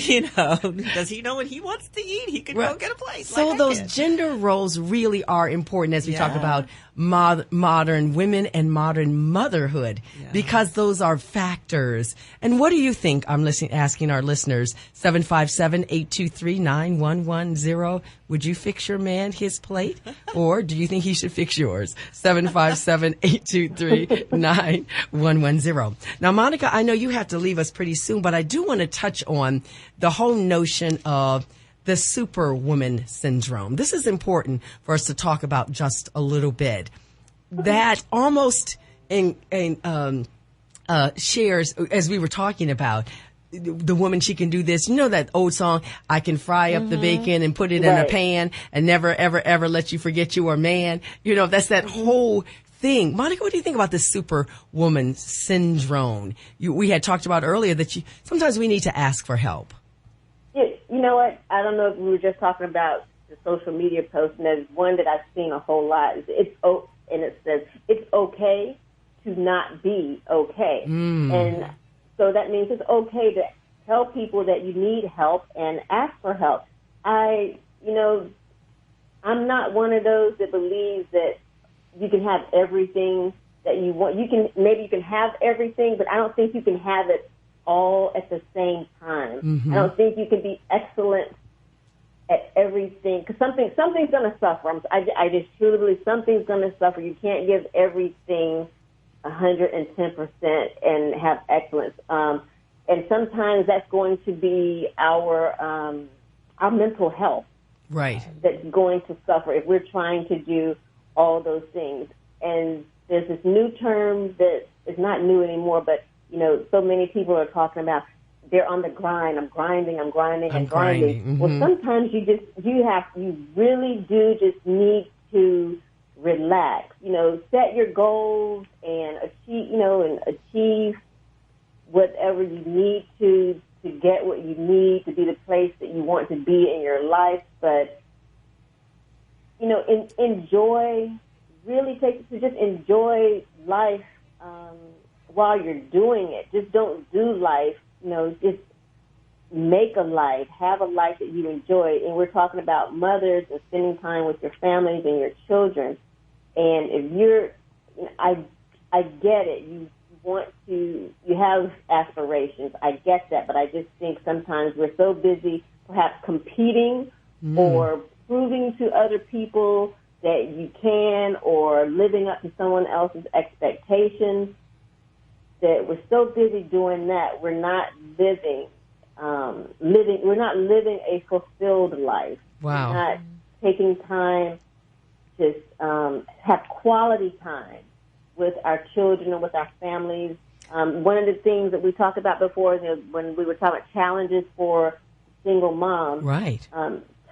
You know, does he know what he wants to eat? He could go get a plate. So like those gender roles really are important as we talk about modern women and modern motherhood, because those are factors. And what do you think? I'm asking our listeners, 757-823-9110. Would you fix your man his plate, or do you think he should fix yours? 757-823-9110. Now, Monica, I know you have to leave us pretty soon, but I do want to touch on the whole notion of the superwoman syndrome. This is important for us to talk about just a little bit. That almost shares, as we were talking about, the woman, she can do this. You know that old song, I can fry up the bacon and put it in a pan and never, ever, ever let you forget you are man. You know, that's that whole thing. Monica, what do you think about this superwoman syndrome? We had talked about earlier that sometimes we need to ask for help. You know what? I don't know if we were just talking about the social media post, and there's one that I've seen a whole lot. And it says, it's okay to not be okay. And so that means it's okay to tell people that you need help and ask for help. I'm not one of those that believes that you can have everything that you want. Maybe you can have everything, but I don't think you can have it all at the same time. I don't think you can be excellent at everything, because something's going to suffer. I just truly believe something's going to suffer. You can't give everything 110% and have excellence. And sometimes that's going to be our mental health, right, that's going to suffer if we're trying to do all those things. And there's this new term that is not new anymore, but so many people are talking about they're on the grind. I'm grinding. Well, sometimes you really do just need to relax. Set your goals and achieve whatever you need to get what you need to be the place that you want to be in your life. But enjoy. Really enjoy life. While you're doing it, just don't do life, just make a life, have a life that you enjoy. And we're talking about mothers and spending time with your families and your children. And if I get it, you have aspirations. I get that, but I just think sometimes we're so busy perhaps competing or proving to other people that you can, or living up to someone else's expectations, that we're so busy doing that, we're not living a fulfilled life. Wow. We're not taking time to have quality time with our children and with our families. One of the things that we talked about before is when we were talking about challenges for single moms. Right.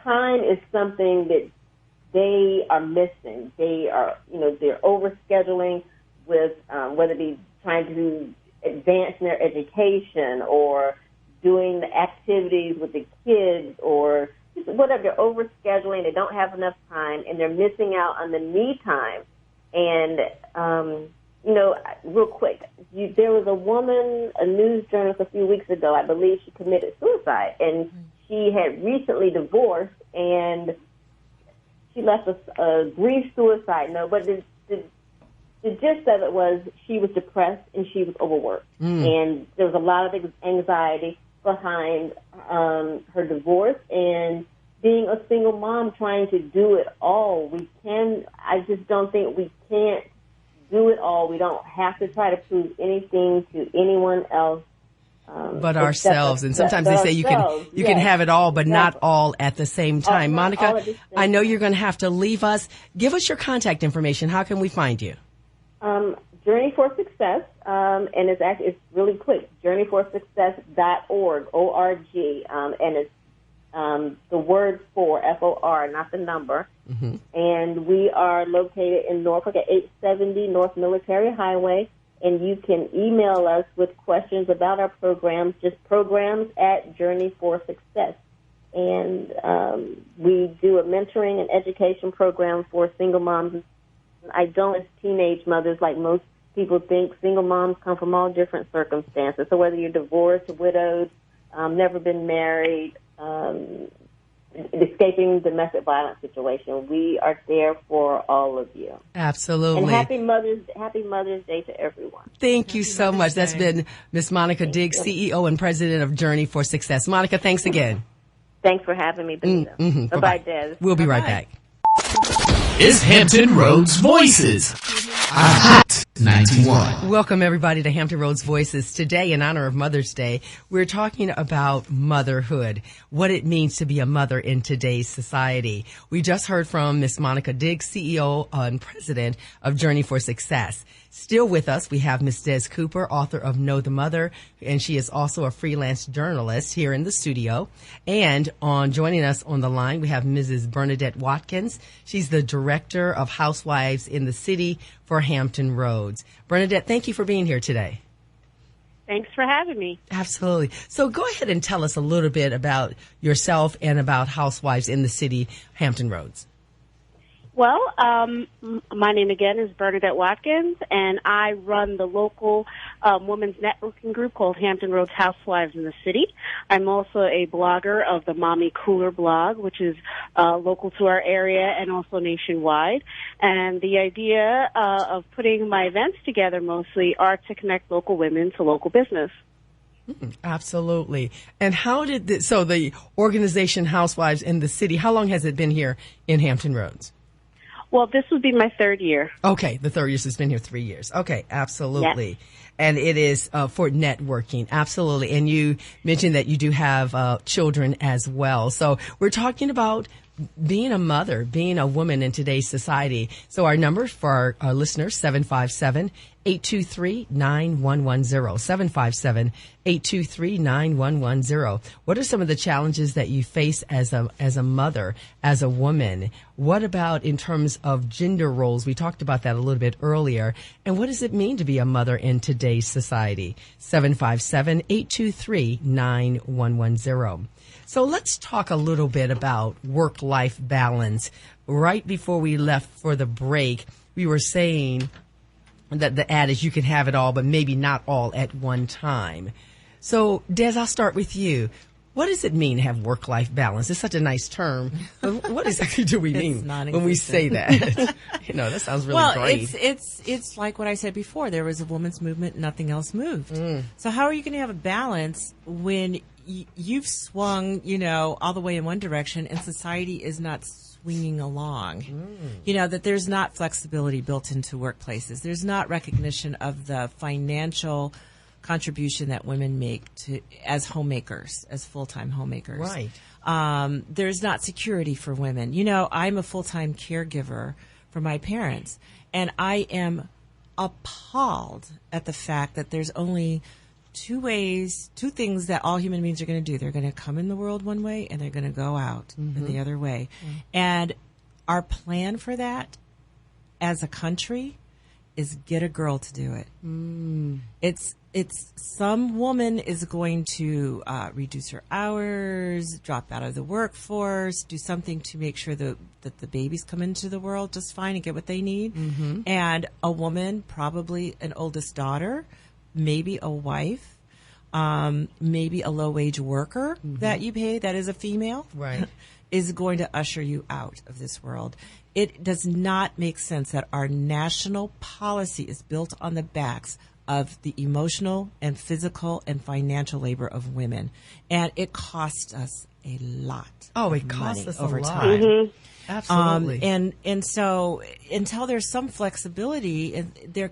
Time is something that they are missing. They are, they're overscheduling with whether it be trying to advance in their education or doing the activities with the kids or just whatever. They're overscheduling. They don't have enough time, and they're missing out on the me time. And, real quick, there was a woman, a news journalist a few weeks ago, I believe she committed suicide, and she had recently divorced, and she left a brief suicide note, but the gist of it was she was depressed and she was overworked. And there was a lot of anxiety behind her divorce and being a single mom trying to do it all. I just don't think we can't do it all. We don't have to try to prove anything to anyone else. But ourselves. And sometimes they say you can have it all, but not all at the same time. Monica, I know you're going to have to leave us. Give us your contact information. How can we find you? Journey for Success, and it's really quick. JourneyForSuccess.org, O-R-G, and it's the word for, F-O-R, not the number. Mm-hmm. And we are located in Norfolk at 870 North Military Highway. And you can email us with questions about our programs, just programs at Journey for Success. And we do a mentoring and education program for single moms. I don't as teenage mothers like most people think. Single moms come from all different circumstances. So whether you're divorced, widowed, never been married, escaping domestic violence situation, we are there for all of you. Absolutely. And happy Mother's Day to everyone. Thank you so much. That's been Miss Monica Diggs, CEO and President of Journey for Success. Monica, thanks again. Thanks for having me, Benita. Bye-bye, Des. We'll be right back. Is Hampton Roads Voices on Hot 91. Welcome, everybody, to Hampton Roads Voices. Today, in honor of Mother's Day, we're talking about motherhood, what it means to be a mother in today's society. We just heard from Miss Monica Diggs, CEO and President of Journey for Success. Still with us, we have Miss Des Cooper, author of Know the Mother, and she is also a freelance journalist here in the studio. And joining us on the line, we have Mrs. Bernadette Watkins. She's the Director of Housewives in the City for Hampton Roads. Bernadette, thank you for being here today. Thanks for having me. Absolutely. So go ahead and tell us a little bit about yourself and about Housewives in the City, Hampton Roads. Well, my name again is Bernadette Watkins, and I run the local women's networking group called Hampton Roads Housewives in the City. I'm also a blogger of the Mommy Cooler blog, which is local to our area and also nationwide. And the idea of putting my events together mostly are to connect local women to local business. Absolutely. And how did the organization Housewives in the City, how long has it been here in Hampton Roads? Well, this would be my third year. Okay, the third year, so it's been here 3 years. Okay, absolutely. Yes. And it is for networking, absolutely. And you mentioned that you do have children as well. So we're talking about being a mother, being a woman in today's society. So our number for our listeners, 757-823-9110, 757-823-9110. What are some of the challenges that you face as a mother, as a woman? What about in terms of gender roles? We talked about that a little bit earlier. And what does it mean to be a mother in today's society? 757-823-9110. So let's talk a little bit about work-life balance. Right before we left for the break, we were saying that the ad is you can have it all, but maybe not all at one time. So, Des, I'll start with you. What does it mean to have work-life balance? It's such a nice term. What exactly do we mean when we say that? That sounds really great. It's like what I said before. There was a women's movement, nothing else moved. So how are you going to have a balance when you've swung, all the way in one direction and society is not swinging along? That there's not flexibility built into workplaces. There's not recognition of the financial contribution that women make as homemakers, as full-time homemakers. Right. There's not security for women. I'm a full-time caregiver for my parents, and I am appalled at the fact that there's only two things that all human beings are going to do. They're going to come in the world one way, and they're going to go out in the other way. And our plan for that as a country is get a girl to do it. It's some woman is going to reduce her hours, drop out of the workforce, do something to make sure that the babies come into the world just fine and get what they need. And a woman, probably an oldest daughter, maybe a wife, maybe a low-wage worker that you pay that is a female, right, is going to usher you out of this world. It does not make sense that our national policy is built on the backs of the emotional and physical and financial labor of women. And it costs us a lot. It costs us over a lot. time. Mm-hmm. Absolutely. And so until there's some flexibility,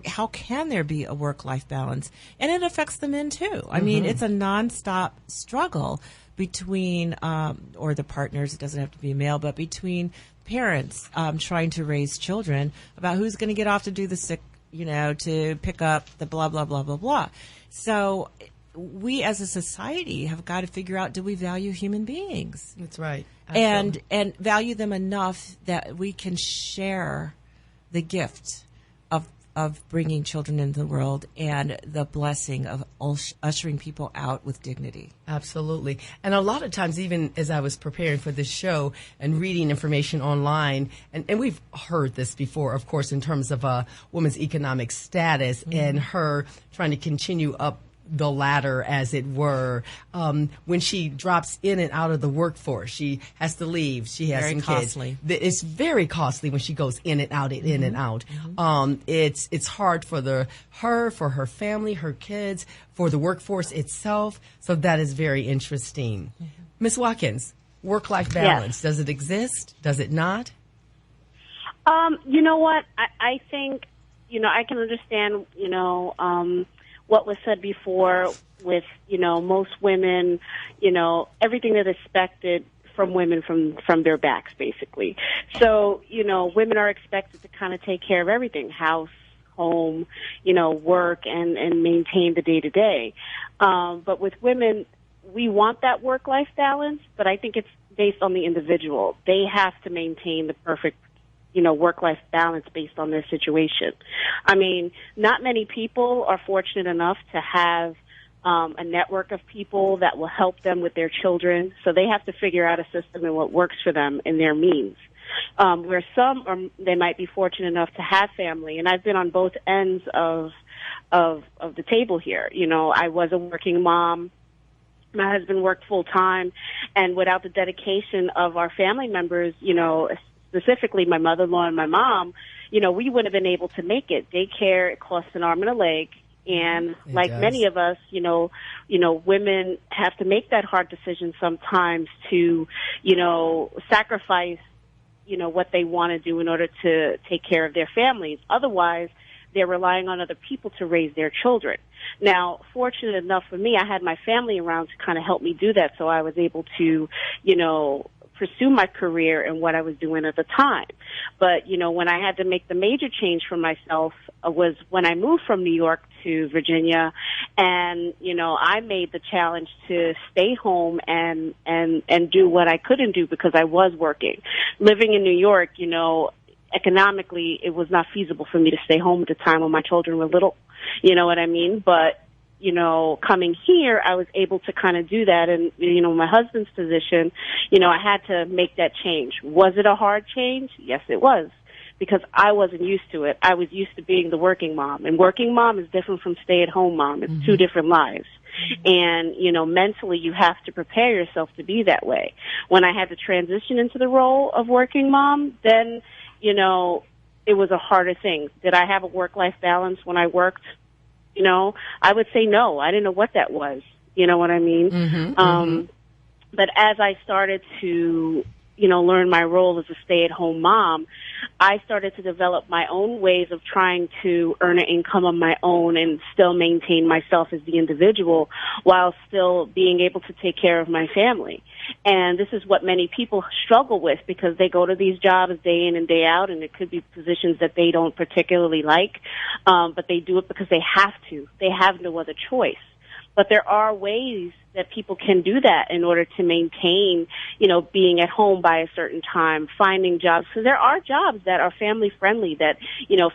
how can there be a work-life balance? And it affects the men too. I mean, it's a nonstop struggle between, or the partners, it doesn't have to be male, but between parents trying to raise children about who's going to get off to do the sick, to pick up the blah, blah, blah, blah, blah. So we as a society have got to figure out, do we value human beings? That's right. And value them enough that we can share the gift of bringing children into the world and the blessing of ushering people out with dignity. Absolutely. And a lot of times, even as I was preparing for this show and reading information online, and we've heard this before, of course, in terms of a woman's economic status and her trying to continue up the ladder, as it were, when she drops in and out of the workforce, she has to leave. She has Very some costly. kids. It's very costly when she goes in and out, in and out. It's hard for for her family, her kids, for the workforce itself. So that is very interesting. Ms. Watkins, work-life balance, does it exist? Does it not? You know what? I think, I can understand, what was said before with, most women, everything that is expected from women from their backs, basically. So, women are expected to kind of take care of everything, house, home, work, and maintain the day-to-day. But with women, we want that work-life balance, but I think it's based on the individual. They have to maintain the perfect work-life balance based on their situation. I mean, not many people are fortunate enough to have a network of people that will help them with their children, so they have to figure out a system and what works for them and their means. Where some, they might be fortunate enough to have family, and I've been on both ends of the table here. I was a working mom. My husband worked full-time, and without the dedication of our family members, specifically my mother-in-law and my mom, we wouldn't have been able to make it. Daycare, it costs an arm and a leg. And like many of us, women have to make that hard decision sometimes to, sacrifice, what they want to do in order to take care of their families. Otherwise, they're relying on other people to raise their children. Now, fortunate enough for me, I had my family around to kind of help me do that, so I was able to, pursue my career and what I was doing at the time. But, when I had to make the major change for myself was when I moved from New York to Virginia, and, I made the challenge to stay home and do what I couldn't do because I was working. Living in New York, economically, it was not feasible for me to stay home at the time when my children were little. You know what I mean? But coming here, I was able to kind of do that. And, my husband's position, I had to make that change. Was it a hard change? Yes, it was, because I wasn't used to it. I was used to being the working mom. And working mom is different from stay-at-home mom. It's two different lives. And, mentally you have to prepare yourself to be that way. When I had to transition into the role of working mom, then, it was a harder thing. Did I have a work-life balance when I worked? I would say no. I didn't know what that was. You know what I mean? But as I started to, learn my role as a stay-at-home mom, I started to develop my own ways of trying to earn an income of my own and still maintain myself as the individual while still being able to take care of my family. And this is what many people struggle with, because they go to these jobs day in and day out, and it could be positions that they don't particularly like, but they do it because they have to. They have no other choice. But there are ways that people can do that in order to maintain, being at home by a certain time, finding jobs. So there are jobs that are family friendly, that,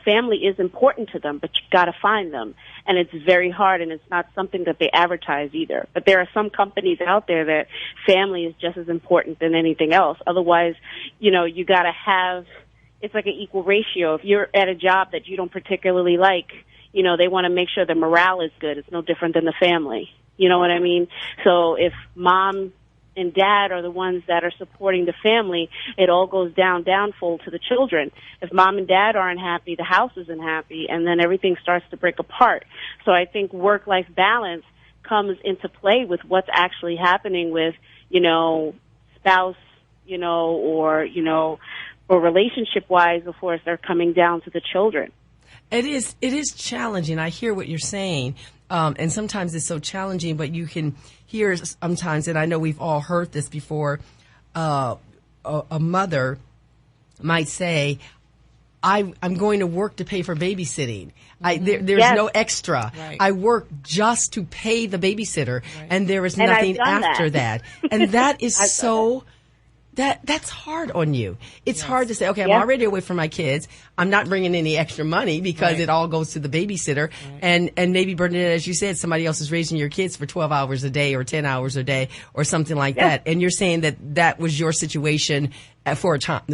family is important to them, but you got to find them. And it's very hard, and it's not something that they advertise either. But there are some companies out there that family is just as important than anything else. Otherwise, you got to have, it's like an equal ratio. If you're at a job that you don't particularly like, they want to make sure the morale is good. It's no different than the family. You know what I mean? So if mom and dad are the ones that are supporting the family, it all goes downfold to the children. If mom and dad aren't happy, the house isn't happy, and then everything starts to break apart. So I think work-life balance comes into play with what's actually happening with, spouse, or relationship-wise before it starts coming down to the children. It is challenging. I hear what you're saying. And sometimes it's so challenging, but you can hear sometimes, and I know we've all heard this before, a mother might say, I'm going to work to pay for babysitting. There's Yes. no extra. Right. I work just to pay the babysitter, Right. and there is And I've nothing done after that. And that is I've done that's hard on you. It's hard to say, okay, I'm Yeah. already away from my kids. I'm not bringing any extra money because Right. it all goes to the babysitter. Right. And maybe, Bernadette, as you said, somebody else is raising your kids for 12 hours a day or 10 hours a day or something like Yeah. that. And you're saying that was your situation for a time.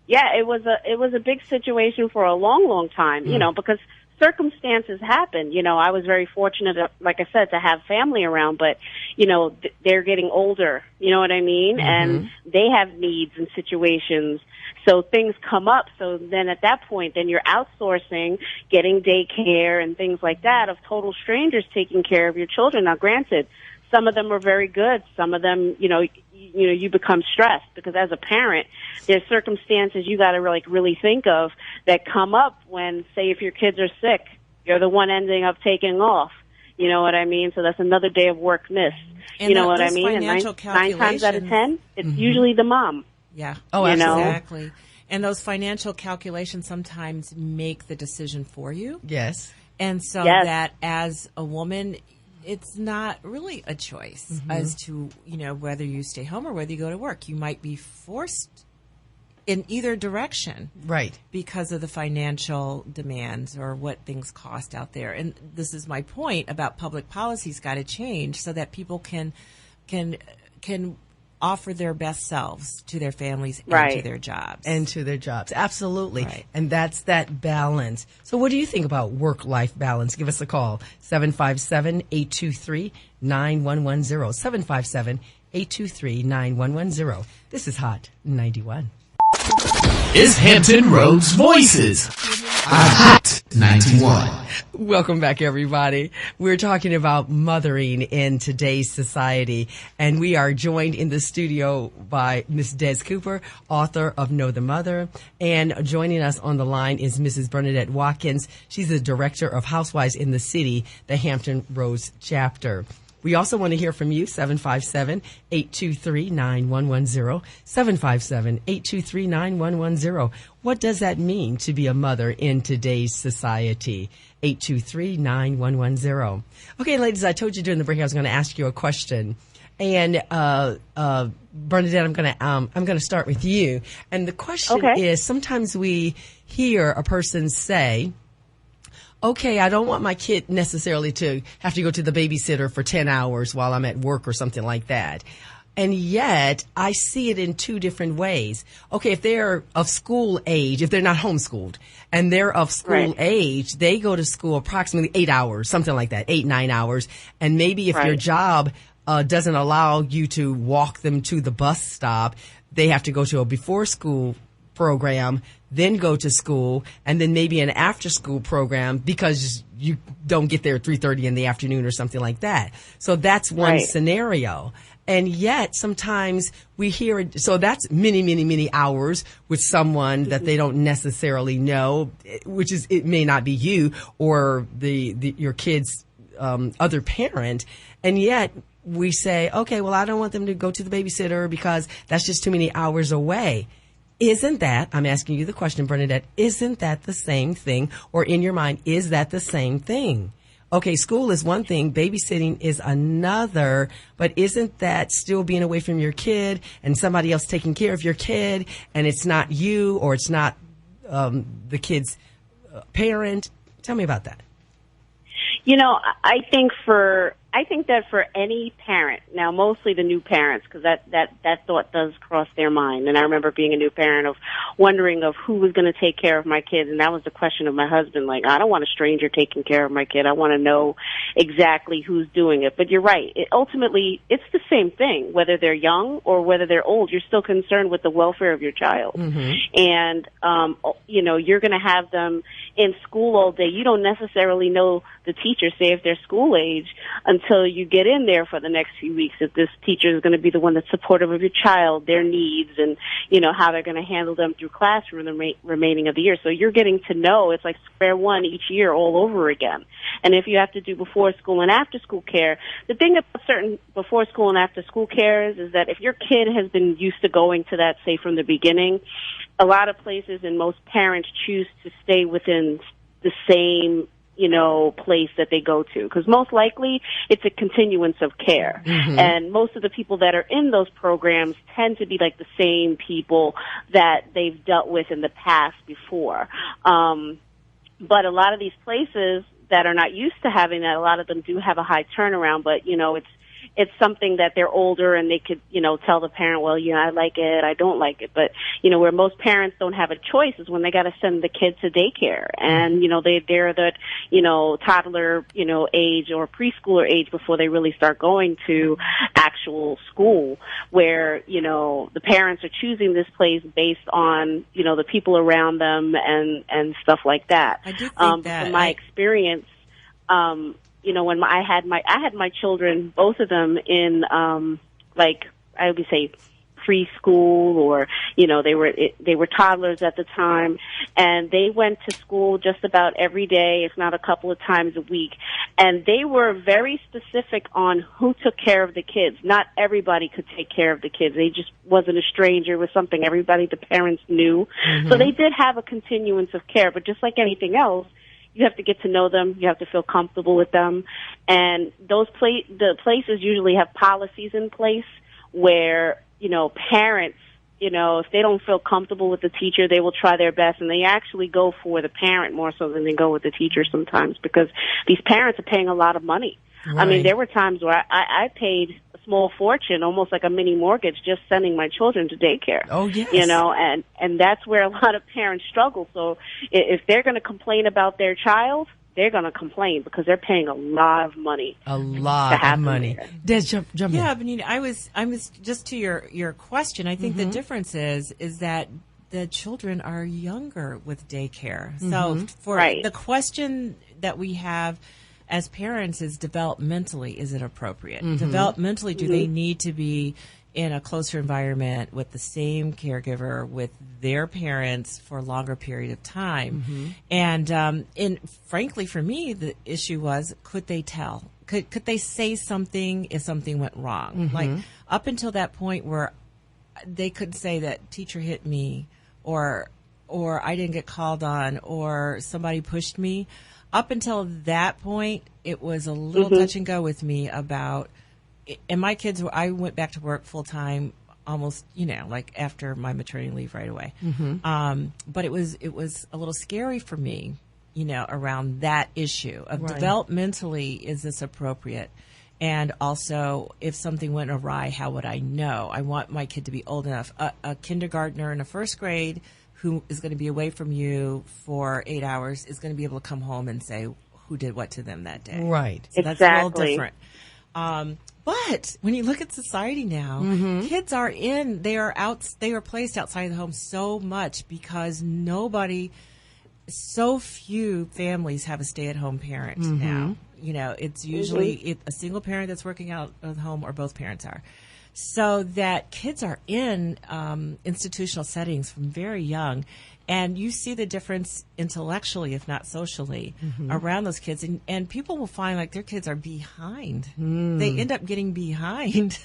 Yeah, it was a big situation for a long, long time, because circumstances happen. I was very fortunate, like I said, to have family around, but, they're getting older, you know what I mean? Mm-hmm. And they have needs and situations. So things come up. So then at that point, then you're outsourcing, getting daycare and things like that of total strangers taking care of your children. Now, granted, some of them are very good. Some of them, you become stressed because as a parent, there's circumstances you got to really think of that come up when, say, if your kids are sick, you're the one ending up taking off. You know what I mean? So that's another day of work missed. And you know what I those mean? And financial nine times out of 10, it's usually the mom. Yeah. Oh, You know? Exactly. And those financial calculations sometimes make the decision for you. Yes. And so Yes. that as a woman, it's not really a choice as to, whether you stay home or whether you go to work. You might be forced in either direction. Right. Because of the financial demands or what things cost out there. And this is my point about public policy's got to change so that people can offer their best selves to their families and Right. to their jobs. And to their jobs. Absolutely. Right. And that's that balance. So what do you think about work-life balance? Give us a call. 757-823-9110. 757-823-9110. This is Hot 91. Is Hampton Roads Voices. Hot 91. Welcome back, everybody. We're talking about mothering in today's society, and we are joined in the studio by Miss Des Cooper, author of Know the Mother, and joining us on the line is Mrs. Bernadette Watkins. She's the director of Housewives in the City, the Hampton Roads chapter. We also want to hear from you, 757-823-9110, 757-823-9110. What does that mean to be a mother in today's society? 823-9110. Okay, ladies, I told you during the break I was going to ask you a question. And Bernadette, I'm going to start with you. And the question is, sometimes we hear a person say, okay, I don't want my kid necessarily to have to go to the babysitter for 10 hours while I'm at work or something like that. And yet, I see it in two different ways. Okay, if they're of school age, if they're not homeschooled, and they're of school age, they go to school approximately 8 hours, something like that, 8-9 hours. And maybe if your job doesn't allow you to walk them to the bus stop, they have to go to a before-school program, then go to school, and then maybe an after-school program because you don't get there at 3:30 in the afternoon or something like that. So that's one scenario. And yet sometimes we hear it. So that's many, many, many hours with someone that they don't necessarily know, which is, it may not be you or your kid's other parent. And yet we say, okay, well, I don't want them to go to the babysitter because that's just too many hours away. Isn't that, I'm asking you the question, Bernadette, isn't that the same thing? Or in your mind, is that the same thing? Okay, school is one thing, babysitting is another, but isn't that still being away from your kid and somebody else taking care of your kid, and it's not you or it's not the kid's parent? Tell me about that. I think that for any parent, now mostly the new parents, because that thought does cross their mind. And I remember being a new parent of wondering of who was going to take care of my kids. And that was the question of my husband. Like, I don't want a stranger taking care of my kid. I want to know exactly who's doing it. But you're right. Ultimately, it's the same thing, whether they're young or whether they're old. You're still concerned with the welfare of your child. And, you're going to have them in school all day. You don't necessarily know the teacher, say if they're school age, until you get in there for the next few weeks, if this teacher is going to be the one that's supportive of your child, their needs, and, how they're going to handle them through classroom the remaining of the year. So you're getting to know, it's like square one each year all over again. And if you have to do before school and after school care, the thing about certain before school and after school cares is that if your kid has been used to going to that, say, from the beginning, a lot of places and most parents choose to stay within the same place that they go to, because most likely it's a continuance of care. And most of the people that are in those programs tend to be like the same people that they've dealt with in the past before. But a lot of these places that are not used to having that, a lot of them do have a high turnaround, but it's something that they're older and they could, tell the parent, well, I like it, I don't like it. But, where most parents don't have a choice is when they got to send the kids to daycare. And, they're the, toddler, age or preschooler age before they really start going to actual school, where, the parents are choosing this place based on, the people around them and stuff like that. I do think that. From my experience, when I had my children, both of them in, I would say preschool, or, they were toddlers at the time, and they went to school just about every day, if not a couple of times a week. And they were very specific on who took care of the kids. Not everybody could take care of the kids. They just wasn't a stranger. It was something the parents knew. So they did have a continuance of care, but just like anything else, you have to get to know them. You have to feel comfortable with them. And the places usually have policies in place where, parents, if they don't feel comfortable with the teacher, they will try their best, and they actually go for the parent more so than they go with the teacher sometimes, because these parents are paying a lot of money. Right. I mean, there were times where I paid a small fortune, almost like a mini mortgage, just sending my children to daycare. Oh, yes. And that's where a lot of parents struggle. So if they're going to complain about their child, they're going to complain because they're paying a lot of money. A lot of money. Des, jump in. Yeah, but I was just to your question. I think the difference is that the children are younger with daycare. So for the question that we have as parents is developmentally, is it appropriate? Developmentally, do they need to be in a closer environment with the same caregiver, with their parents for a longer period of time? And frankly, for me, the issue was, could they tell? Could they say something if something went wrong? Like up until that point where they could say that teacher hit me, or I didn't get called on, or somebody pushed me. Up until that point, it was a little touch and go with me about. And my kids, I went back to work full time almost, like after my maternity leave right away. But it was a little scary for me, around that issue of developmentally, is this appropriate? And also, if something went awry, how would I know? I want my kid to be old enough. A kindergartner in a first grade who is going to be away from you for 8 hours is going to be able to come home and say who did what to them that day. Right. So that's a little different. But when you look at society now, kids are they are placed outside of the home so much because so few families have a stay-at-home parent now. It's usually a single parent that's working out of the home, or both parents are. So that kids are in institutional settings from very young. And you see the difference intellectually, if not socially, around those kids. And people will find like their kids are behind. They end up getting behind.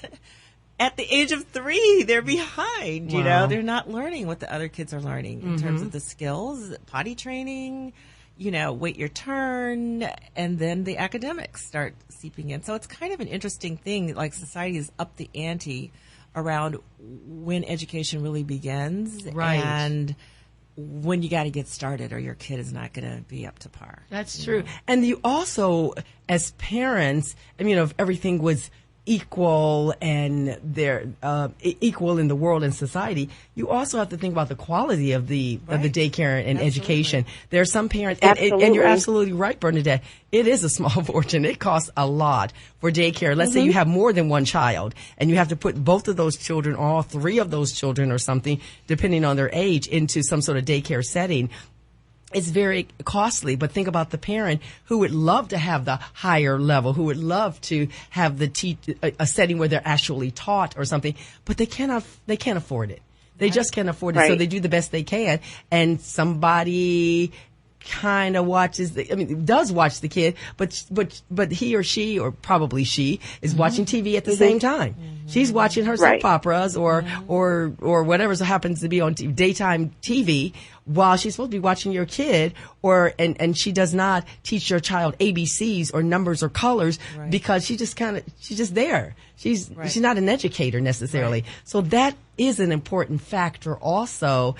At the age of 3, they're behind. Wow. They're not learning what the other kids are learning in terms of the skills, potty training, wait your turn, and then the academics start seeping in. So it's kind of an interesting thing. Like society has upped the ante around when education really begins. Right. And when you got to get started, or your kid is not going to be up to par. That's true. And you also, as parents, if everything was equal and they're equal in the world and society, you also have to think about the quality of the daycare and education. There are some parents, and you're absolutely right, Bernadette. It is a small fortune. It costs a lot for daycare. Let's say you have more than one child, and you have to put both of those children, or all three of those children, or something, depending on their age, into some sort of daycare setting. It's very costly, but think about the parent who would love to have the higher level, who would love to have a setting where they're actually taught or something, but they can't afford it. They just can't afford it, so they do the best they can, and somebody kind of does watch the kid, but he or she, or probably she, is watching TV at the same time. She's watching her soap operas or whatever happens to be on daytime TV, while she's supposed to be watching your kid, and she does not teach your child ABCs or numbers or colors because she's just there. She's not an educator necessarily. So that is an important factor also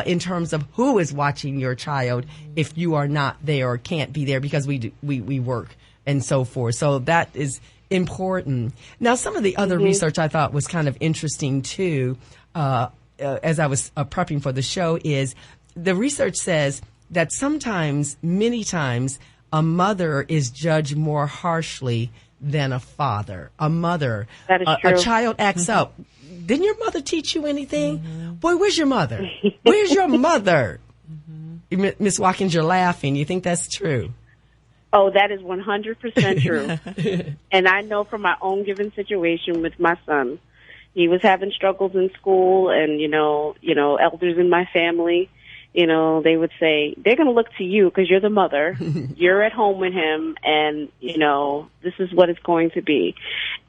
in terms of who is watching your child if you are not there or can't be there because we work and so forth. So that is important. Now, some of the other research I thought was kind of interesting too, as I was prepping for the show, is the research says that many times, a mother is judged more harshly than a father. A mother, that is true. A child acts up. Didn't your mother teach you anything? Boy, where's your mother? Where's your mother? Miss Watkins, you're laughing. You think that's true? Oh, that is 100% true. And I know from my own given situation with my son, he was having struggles in school, and elders in my family, they would say, they're going to look to you because you're the mother. You're at home with him, and, this is what it's going to be.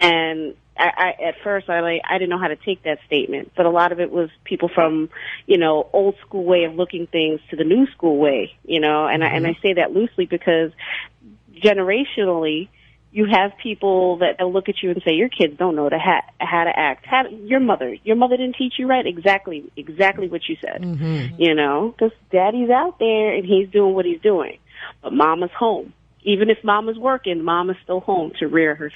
And I at first, I didn't know how to take that statement, but a lot of it was people from, old school way of looking things to the new school way, and I say that loosely because generationally, you have people that they'll look at you and say, your kids don't know how to act. Your mother didn't teach you right. Exactly what you said. Because daddy's out there and he's doing what he's doing, but mama's home. Even if mama's working, mama's still home to rear her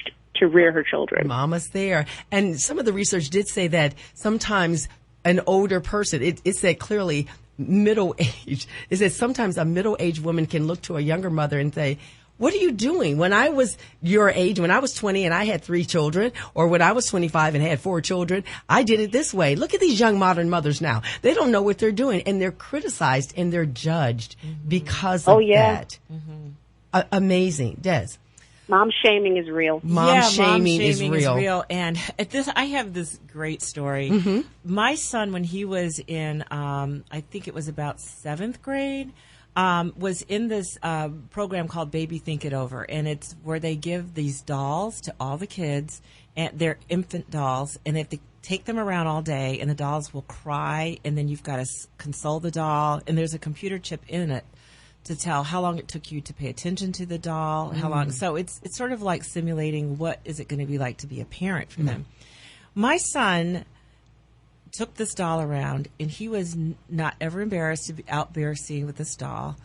children. Mama's there. And some of the research did say that sometimes an older person, it said clearly middle age, it said sometimes a middle-aged woman can look to a younger mother and say, what are you doing? When I was your age, when I was 20 and I had 3 children, or when I was 25 and had 4 children, I did it this way. Look at these young modern mothers now. They don't know what they're doing, and they're criticized and they're judged because of that. Amazing. Des? Mom shaming is real. Mom shaming is real. And I have this great story. My son, when he was in, I think it was about 7th grade, was in this program called Baby Think It Over, and it's where they give these dolls to all the kids, and they're infant dolls, and they have to take them around all day, and the dolls will cry, and then you've got to console the doll, and there's a computer chip in it to tell how long it took you to pay attention to the doll, how long. So it's sort of like simulating what is it going to be like to be a parent for them. My son took this doll around, and he was not ever embarrassed to be out there seeing with this doll.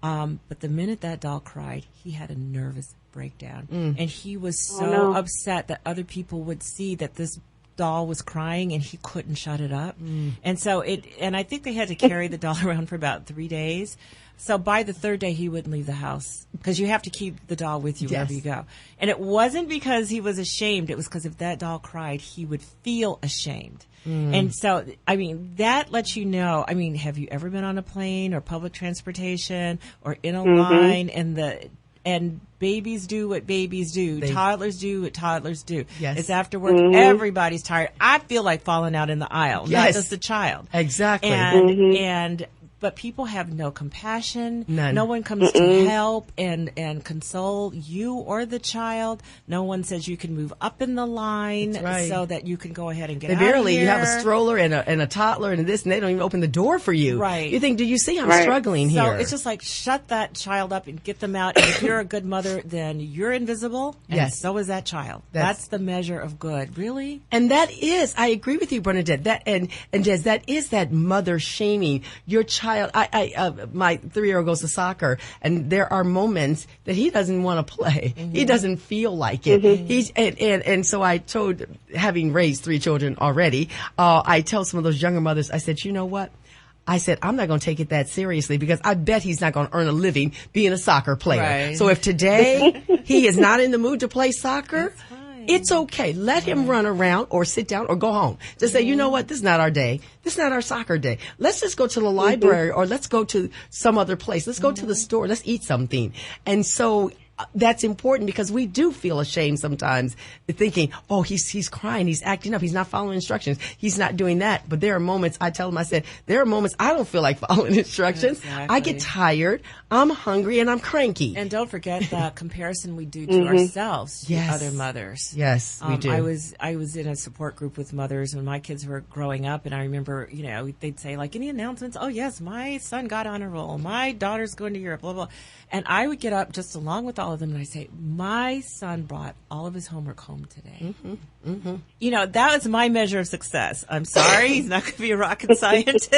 But the minute that doll cried, he had a nervous breakdown. And he was so upset that other people would see that this doll was crying and he couldn't shut it up. And so and I think they had to carry the doll around for about 3 days. So by the 3rd day, he wouldn't leave the house because you have to keep the doll with you wherever you go. And it wasn't because he was ashamed. It was because if that doll cried, he would feel ashamed. And so, that lets you know, have you ever been on a plane or public transportation or in a line and babies do what babies do. Toddlers do what toddlers do. Yes. It's after work. Everybody's tired. I feel like falling out in the aisle, not just the child. Exactly. But people have no compassion. None. No one comes to help and console you or the child. No one says you can move up in the line so that you can go ahead and get out of here. You have a stroller and a toddler and this, and they don't even open the door for you. Right. You think, do you see I'm struggling here? So it's just like, shut that child up and get them out. And if you're a good mother, then you're invisible, and so is that child. That's the measure of good. Really? And that is, I agree with you, Bernadette. That and Des, that is that mother shaming. Your child child, my 3-year-old goes to soccer, and there are moments that he doesn't want to play. Mm-hmm. He doesn't feel like it. Mm-hmm. And so I told, having raised 3 children already, I tell some of those younger mothers, I said, you know what? I said, I'm not going to take it that seriously because I bet he's not going to earn a living being a soccer player. Right. So if today he is not in the mood to play soccer, it's okay. Let him run around or sit down or go home. Just say, you know what? This is not our day. This is not our soccer day. Let's just go to the library or let's go to some other place. Let's go to the store. Let's eat something. And so that's important because we do feel ashamed sometimes thinking, oh, he's crying, he's acting up, he's not following instructions, he's not doing that. But there are moments, I tell him, I said, there are moments I don't feel like following instructions. Exactly. I get tired, I'm hungry, and I'm cranky. And don't forget the comparison we do to ourselves to other mothers. Yes, we do. I was in a support group with mothers when my kids were growing up, and I remember, they'd say, like, any announcements? Oh, yes, my son got honor roll, my daughter's going to Europe, blah, blah. And I would get up just along with all of them, and I say, my son brought all of his homework home today. Mm-hmm. Mm-hmm. That was my measure of success. I'm sorry, he's not going to be a rocket scientist,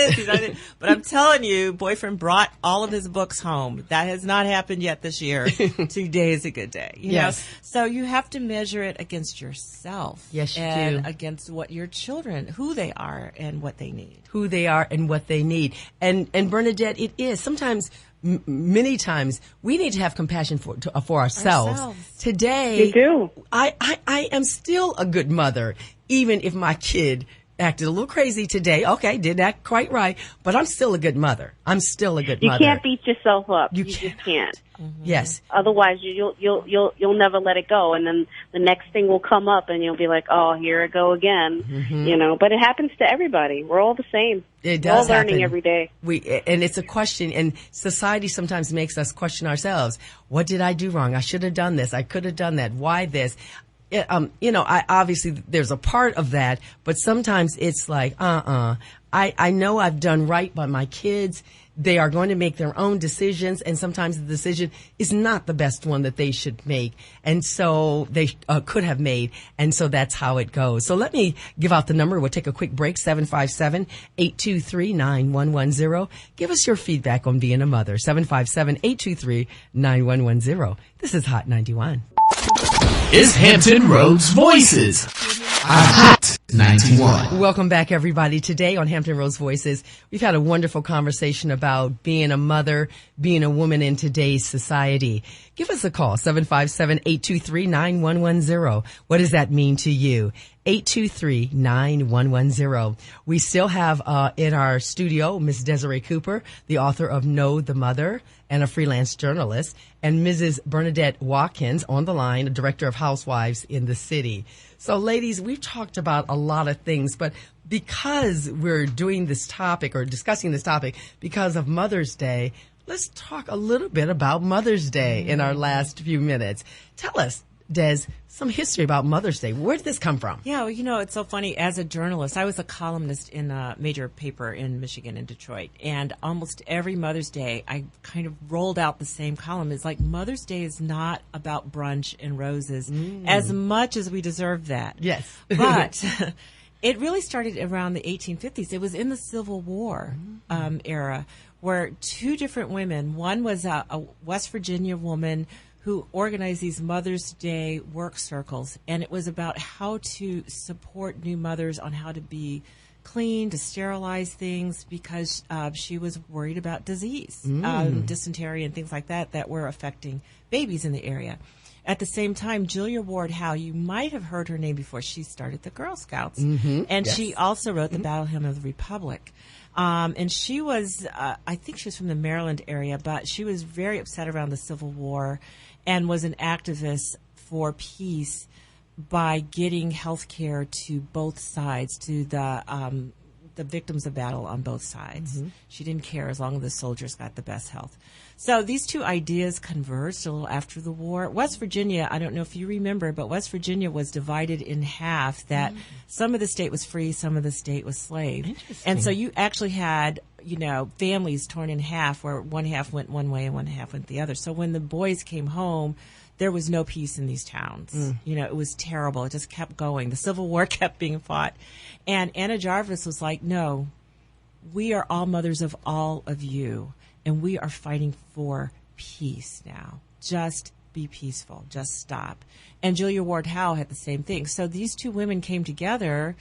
but I'm telling you, boyfriend brought all of his books home. That has not happened yet this year. Today is a good day. You know? So you have to measure it against yourself. Yes, you and do. Against what your children, who they are and what they need. Who they are and what they need. And Bernadette, it is sometimes. Many times we need to have compassion for ourselves. Today, you do. I am still a good mother, even if my kid acted a little crazy today. Okay, didn't act quite right, but I'm still a good mother. I'm still a good mother. You can't beat yourself up. You just can't. Mm-hmm. Yes. Otherwise, you'll never let it go, and then the next thing will come up, and you'll be like, "Oh, here I go again." Mm-hmm. But it happens to everybody. We're all the same. It does. We're all learning every day. And it's a question, and society sometimes makes us question ourselves. What did I do wrong? I should have done this. I could have done that. Why this? I obviously there's a part of that, but sometimes it's like, I know I've done right by my kids. They are going to make their own decisions, and sometimes the decision is not the best one that they should make, and so they could have made, and so that's how it goes. So let me give out the number. We'll take a quick break, 757-823-9110. Give us your feedback on being a mother, 757-823-9110. This is Hot 91. Is Hampton Roads Voices. Hot 91. Welcome back, everybody. Today on Hampton Roads Voices, we've had a wonderful conversation about being a mother, being a woman in today's society. Give us a call, 757-823-9110. What does that mean to you? 823-9110. We still have in our studio Ms. Desiree Cooper, the author of Know the Mother and a freelance journalist, and Mrs. Bernadette Watkins on the line, director of Housewives in the city. So, ladies, we've talked about a lot of things, but because we're doing this topic or discussing this topic because of Mother's Day, let's talk a little bit about Mother's Day in our last few minutes. Tell us, Des, some history about Mother's Day. Where did this come from? Yeah, well, it's so funny. As a journalist, I was a columnist in a major paper in Michigan, in Detroit. And almost every Mother's Day, I kind of rolled out the same column. It's like Mother's Day is not about brunch and roses as much as we deserve that. Yes. But it really started around the 1850s. It was in the Civil War era where 2 different women, one was a West Virginia woman who organized these Mother's Day work circles, and it was about how to support new mothers on how to be clean, to sterilize things, because she was worried about disease, dysentery and things like that were affecting babies in the area. At the same time, Julia Ward Howe, you might have heard her name before. She started the Girl Scouts, and she also wrote the Battle Hymn of the Republic. And she was, I think she was from the Maryland area, but she was very upset around the Civil War and was an activist for peace by getting health care to both sides, to the victims of battle on both sides. She didn't care as long as the soldiers got the best health. So these 2 ideas converged a little after the war. West Virginia, I don't know if you remember, but West Virginia was divided in half, that some of the state was free, some of the state was slave. And so you actually had, families torn in half, where one half went one way and one half went the other. So when the boys came home, there was no peace in these towns. It was terrible. It just kept going. The Civil War kept being fought. And Anna Jarvis was like, no, we are all mothers of all of you, and we are fighting for peace now. Just be peaceful. Just stop. And Julia Ward Howe had the same thing. So these two women came together,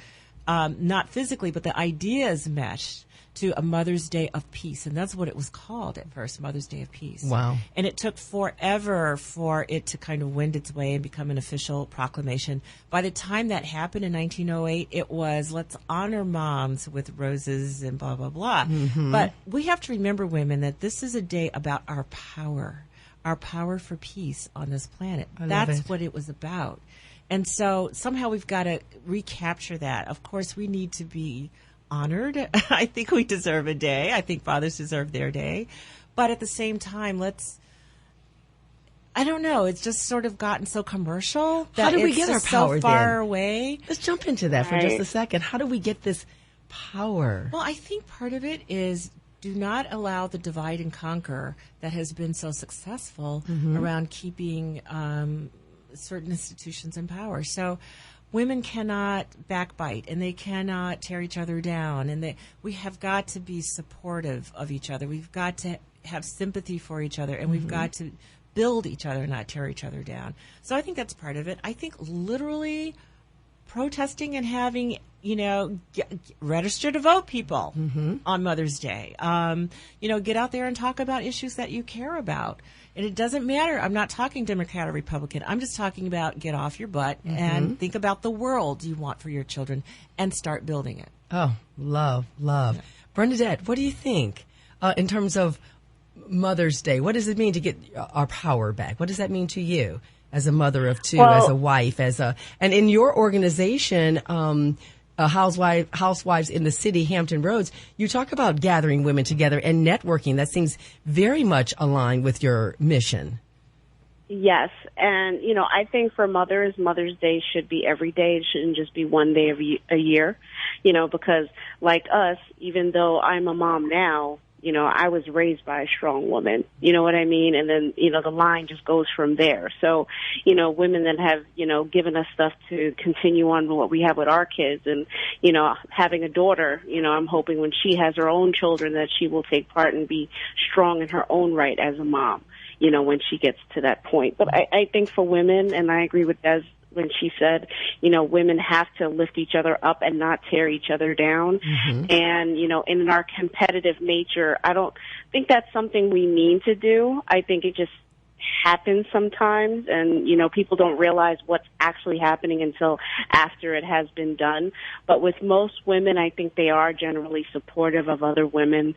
not physically, but the ideas meshed to a Mother's Day of Peace. And that's what it was called at first, Mother's Day of Peace. Wow. And it took forever for it to kind of wend its way and become an official proclamation. By the time that happened in 1908, it was, let's honor moms with roses and blah, blah, blah. Mm-hmm. But we have to remember, women, that this is a day about our power for peace on this planet. That's what it was about. And so somehow we've got to recapture that. Of course, we need to be honored. I think we deserve a day. I think fathers deserve their day. But at the same time, I don't know, it's just sort of gotten so commercial that how do we get our power so far then? Away. Let's jump into that for just a second. How do we get this power? Well, I think part of it is do not allow the divide and conquer that has been so successful around keeping certain institutions in power. So women cannot backbite, and they cannot tear each other down, and we have got to be supportive of each other. We've got to have sympathy for each other, and we've got to build each other, not tear each other down. So I think that's part of it. I think literally protesting and having, register to vote people on Mother's Day. Get out there and talk about issues that you care about. And it doesn't matter. I'm not talking Democrat or Republican. I'm just talking about get off your butt and think about the world you want for your children and start building it. Oh, love. Yeah. Bernadette, what do you think in terms of Mother's Day? What does it mean to get our power back? What does that mean to you as a mother of two, as a wife, and in your organization, Housewives in the City, Hampton Roads, you talk about gathering women together and networking. That seems very much aligned with your mission. Yes. And, I think for mothers, Mother's Day should be every day. It shouldn't just be one day a year, because like us, even though I'm a mom now, I was raised by a strong woman, you know what I mean? And then, the line just goes from there. So, women that have, given us stuff to continue on with what we have with our kids and, having a daughter, I'm hoping when she has her own children that she will take part and be strong in her own right as a mom, when she gets to that point. But I think for women, and I agree with Des when she said, women have to lift each other up and not tear each other down. And, in our competitive nature, I don't think that's something we mean to do. I think it just happens sometimes, and, people don't realize what's actually happening until after it has been done. But with most women, I think they are generally supportive of other women.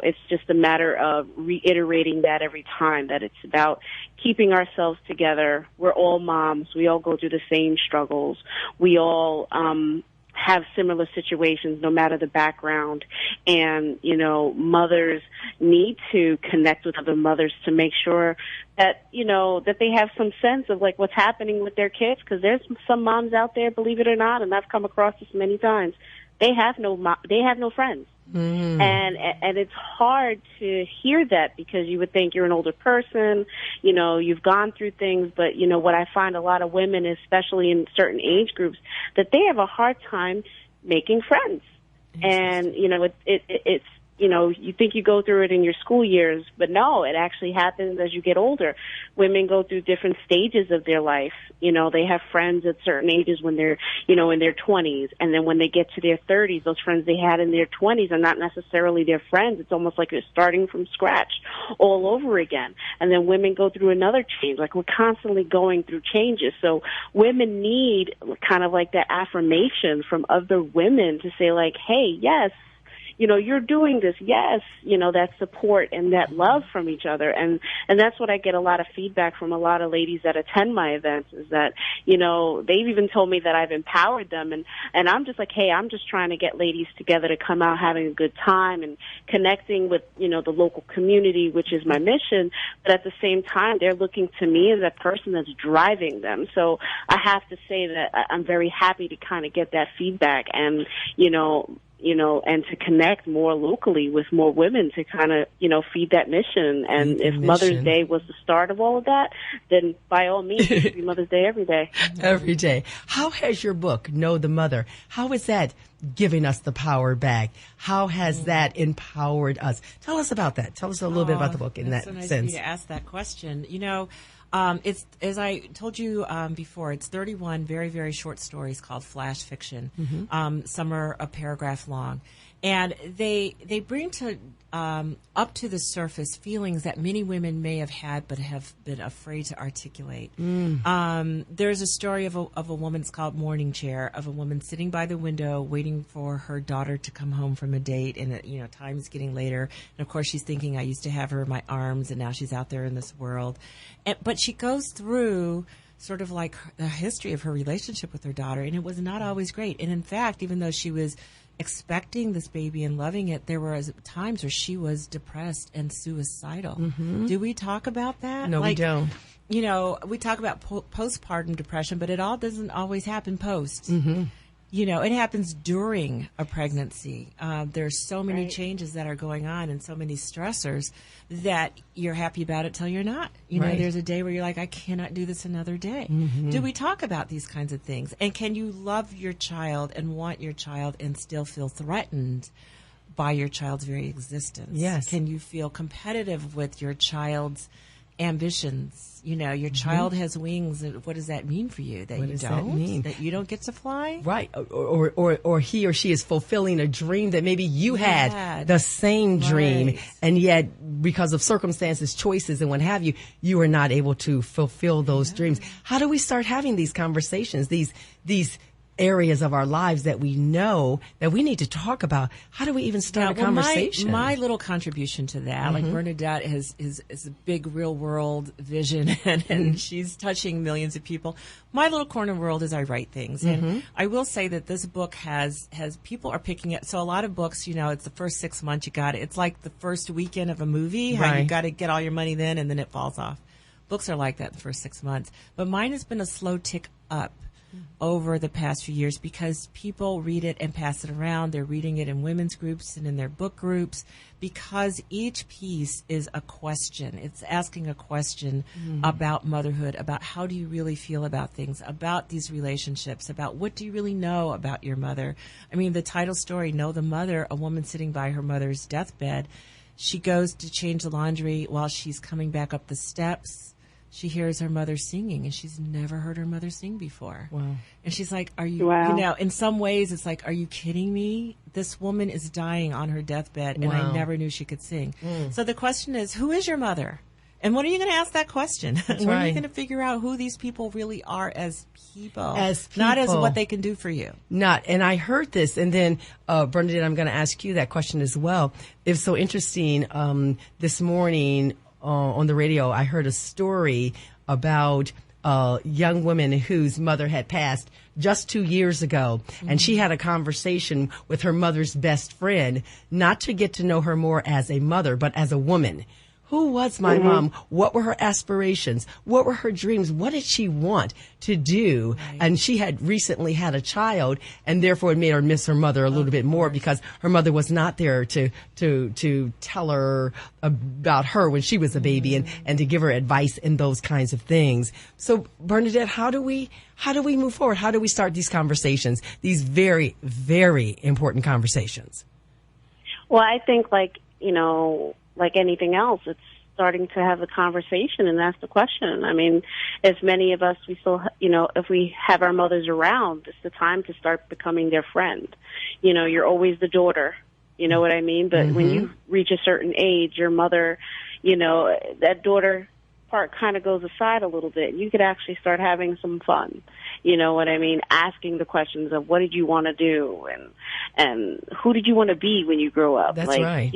It's just a matter of reiterating that every time, that it's about keeping ourselves together. We're all moms. We all go through the same struggles. We all have similar situations, no matter the background. And, mothers need to connect with other mothers to make sure that, that they have some sense of like what's happening with their kids. Because there's some moms out there, believe it or not, and I've come across this many times. They have no friends. And it's hard to hear that because you would think you're an older person, you've gone through things, but what I find a lot of women, especially in certain age groups, that they have a hard time making friends. And, it's you think you go through it in your school years, but no, it actually happens as you get older. Women go through different stages of their life. They have friends at certain ages when they're, in their 20s. And then when they get to their 30s, those friends they had in their 20s are not necessarily their friends. It's almost like they're starting from scratch all over again. And then women go through another change. Like we're constantly going through changes. So women need kind of like that affirmation from other women to say like, hey, yes, you're doing this. Yes, that support and that love from each other. And that's what I get a lot of feedback from a lot of ladies that attend my events is that, they've even told me that I've empowered them. And I'm just like, hey, I'm just trying to get ladies together to come out having a good time and connecting with, the local community, which is my mission. But at the same time, they're looking to me as that person that's driving them. So I have to say that I'm very happy to kind of get that feedback. And, and to connect more locally with more women to kind of, feed that mission. And if Mother's Day was the start of all of that, then by all means, it should be Mother's Day every day. Every day. How has your book, Know the Mother, how is that giving us the power back? How has that empowered us? Tell us about that. Tell us a little bit about the book in that so nice sense. Of you to ask that question. It's, as I told you before, it's 31 very, very short stories called flash fiction. Some are a paragraph long. And they bring to up to the surface feelings that many women may have had but have been afraid to articulate. There's a story of a woman, it's called Morning Chair, of a woman sitting by the window waiting for her daughter to come home from a date, and time is getting later. And of course she's thinking, I used to have her in my arms and now she's out there in this world. But she goes through sort of like the history of her relationship with her daughter, and it was not always great. And in fact, even though she was expecting this baby and loving it, there were times where she was depressed and suicidal. Do we talk about that? No, we don't. We talk about postpartum depression, but it all doesn't always happen post. It happens during a pregnancy. There's so many changes that are going on and so many stressors that you're happy about it till you're not. There's a day where you're like, I cannot do this another day. Do we talk about these kinds of things? And can you love your child and want your child and still feel threatened by your child's very existence? Yes. Can you feel competitive with your child's ambitions? Your child has wings, and what does that mean for you? That what you does don't? That mean? That you don't get to fly? Right. Or he or she is fulfilling a dream that maybe you had the same dream, and yet because of circumstances, choices, and what have you, you are not able to fulfill those dreams. How do we start having these conversations, these areas of our lives that we know that we need to talk about? How do we even start a conversation? My little contribution to that, like Bernadette is a big real world vision, and she's touching millions of people. My little corner world is I write things. And I will say that this book has people are picking it. So a lot of books, it's the first 6 months you got it. It's like the first weekend of a movie, how you got to get all your money then, and then it falls off. Books are like that the first 6 months. But mine has been a slow tick up over the past few years because people read it and pass it around. They're reading it in women's groups and in their book groups because each piece is a question. It's asking a question about motherhood, about how do you really feel about things, about these relationships, about what do you really know about your mother. I mean, the title story, Know the Mother, a woman sitting by her mother's deathbed. She goes to change the laundry while she's coming back up the steps. She hears her mother singing, and she's never heard her mother sing before. Wow. And she's like, are you, in some ways, it's like, are you kidding me? This woman is dying on her deathbed, and I never knew she could sing. So the question is, who is your mother? And when are you going to ask that question? When are you going to figure out who these people really are as people? Not as what they can do for you. And I heard this, and then, Bernadette, I'm going to ask you that question as well. It's so interesting. This morning, on the radio, I heard a story about a young woman whose mother had passed just 2 years ago. And she had a conversation with her mother's best friend, not to get to know her more as a mother, but as a woman. Who was my mom? What were her aspirations? What were her dreams? What did she want to do? And she had recently had a child, and therefore it made her miss her mother a little bit more because her mother was not there to tell her about her when she was a baby and to give her advice and those kinds of things. So, Bernadette, how do we move forward? How do we start these conversations? These very, very important conversations. Well, I think like anything else, it's starting to have a conversation and ask the question. I mean, as many of us, we still, if we have our mothers around, it's the time to start becoming their friend. You're always the daughter, you know what I mean? But when you reach a certain age, your mother, that daughter part kind of goes aside a little bit. You could actually start having some fun. You know what I mean? Asking the questions of what did you want to do and who did you want to be when you grow up? That's right.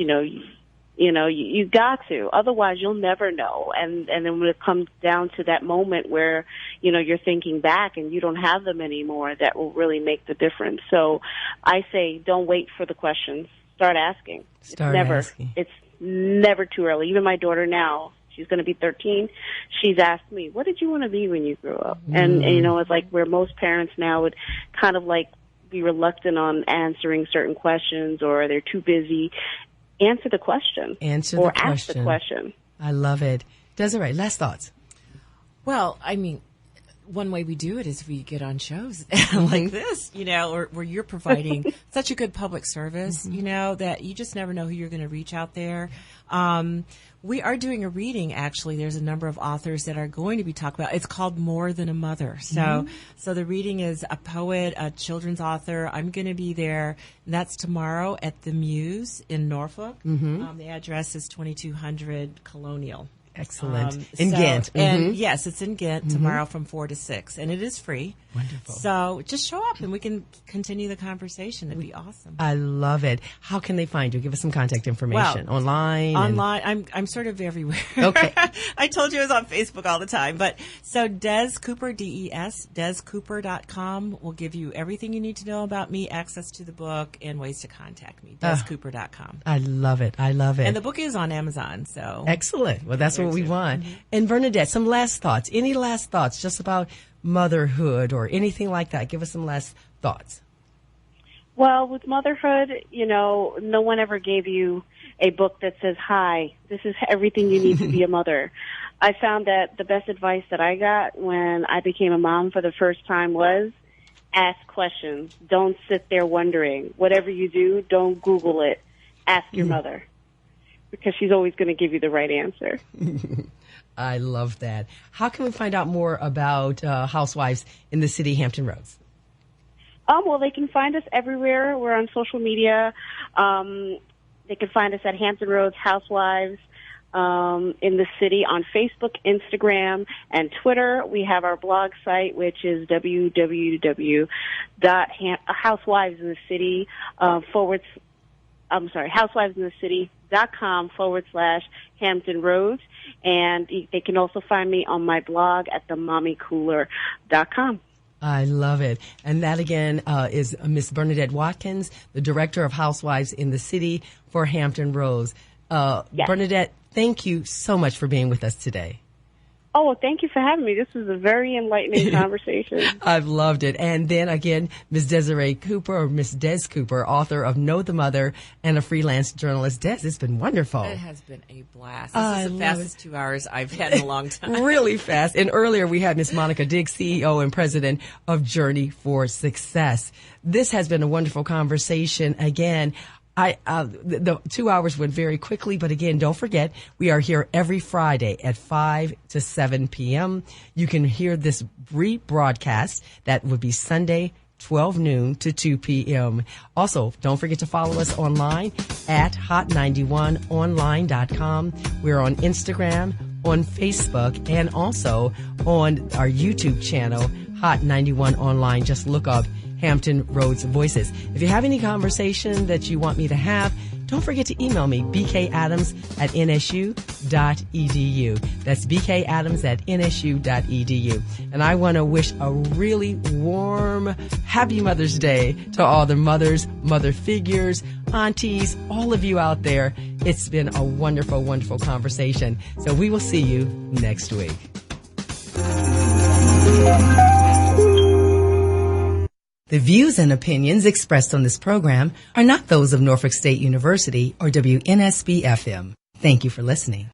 You got to. Otherwise, you'll never know. And then when it comes down to that moment where, you're thinking back and you don't have them anymore, that will really make the difference. So I say don't wait for the questions. Start asking. It's never too early. Even my daughter now, she's going to be 13. She's asked me, what did you want to be when you grew up? And it's like where most parents now would kind of like be reluctant on answering certain questions or they're too busy, answer the question. Ask the question. I love it. Desiree, last thoughts. Well, I mean, one way we do it is we get on shows like this, where you're providing such a good public service, that you just never know who you're going to reach out there. We are doing a reading, actually. There's a number of authors that are going to be talking about. It's called More Than a Mother. So the reading is a poet, a children's author. I'm going to be there. And that's tomorrow at the Muse in Norfolk. The address is 2200 Colonial. Excellent. In Ghent. And yes, it's in Ghent tomorrow from 4 to 6. And it is free. Wonderful. So just show up and we can continue the conversation. It'd be awesome. I love it. How can they find you? Give us some contact information. Online? I'm sort of everywhere. Okay. I told you I was on Facebook all the time. But so Des Cooper, DesCooper.com will give you everything you need to know about me, access to the book, and ways to contact me. DesCooper.com. I love it. I love it. And the book is on Amazon. So excellent. Well, that's what we want. And Bernadette, some last thoughts. Any last thoughts just about motherhood or anything like that? Give us some last thoughts. Well, with motherhood, no one ever gave you a book that says, hi, this is everything you need to be a mother. I found that the best advice that I got when I became a mom for the first time was ask questions. Don't sit there wondering. Whatever you do, don't Google it. Ask your mother, because she's always going to give you the right answer. I love that. How can we find out more about Housewives in the City, Hampton Roads? Well, they can find us everywhere. We're on social media. They can find us at Hampton Roads Housewives in the City on Facebook, Instagram, and Twitter. We have our blog site, which is housewivesinthecity.com/Hampton Roads. And they can also find me on my blog at themommycooler.com. I love it. And that, again, is Miss Bernadette Watkins, the Director of Housewives in the City for Hampton Roads. Yes. Bernadette, thank you so much for being with us today. Oh, well, thank you for having me. This was a very enlightening conversation. I've loved it. And then again, Ms. Desiree Cooper, or Ms. Des Cooper, author of Know the Mother and a freelance journalist. Des, it's been wonderful. It has been a blast. This is the fastest 2 hours I've had in a long time. Really fast. And earlier we had Ms. Monica Diggs, CEO and president of Journey for Success. This has been a wonderful conversation. Again, the 2 hours went very quickly, but again, don't forget, we are here every Friday at 5 to 7 p.m. You can hear this rebroadcast. That would be Sunday, 12 noon to 2 p.m. Also, don't forget to follow us online at hot91online.com. We're on Instagram, on Facebook, and also on our YouTube channel, Hot 91 Online. Just look up Hampton Roads Voices. If you have any conversation that you want me to have, don't forget to email me, bkadams@nsu.edu. That's bkadams@nsu.edu. And I want to wish a really warm, happy Mother's Day to all the mothers, mother figures, aunties, all of you out there. It's been a wonderful, wonderful conversation. So we will see you next week. The views and opinions expressed on this program are not those of Norfolk State University or WNSB-FM. Thank you for listening.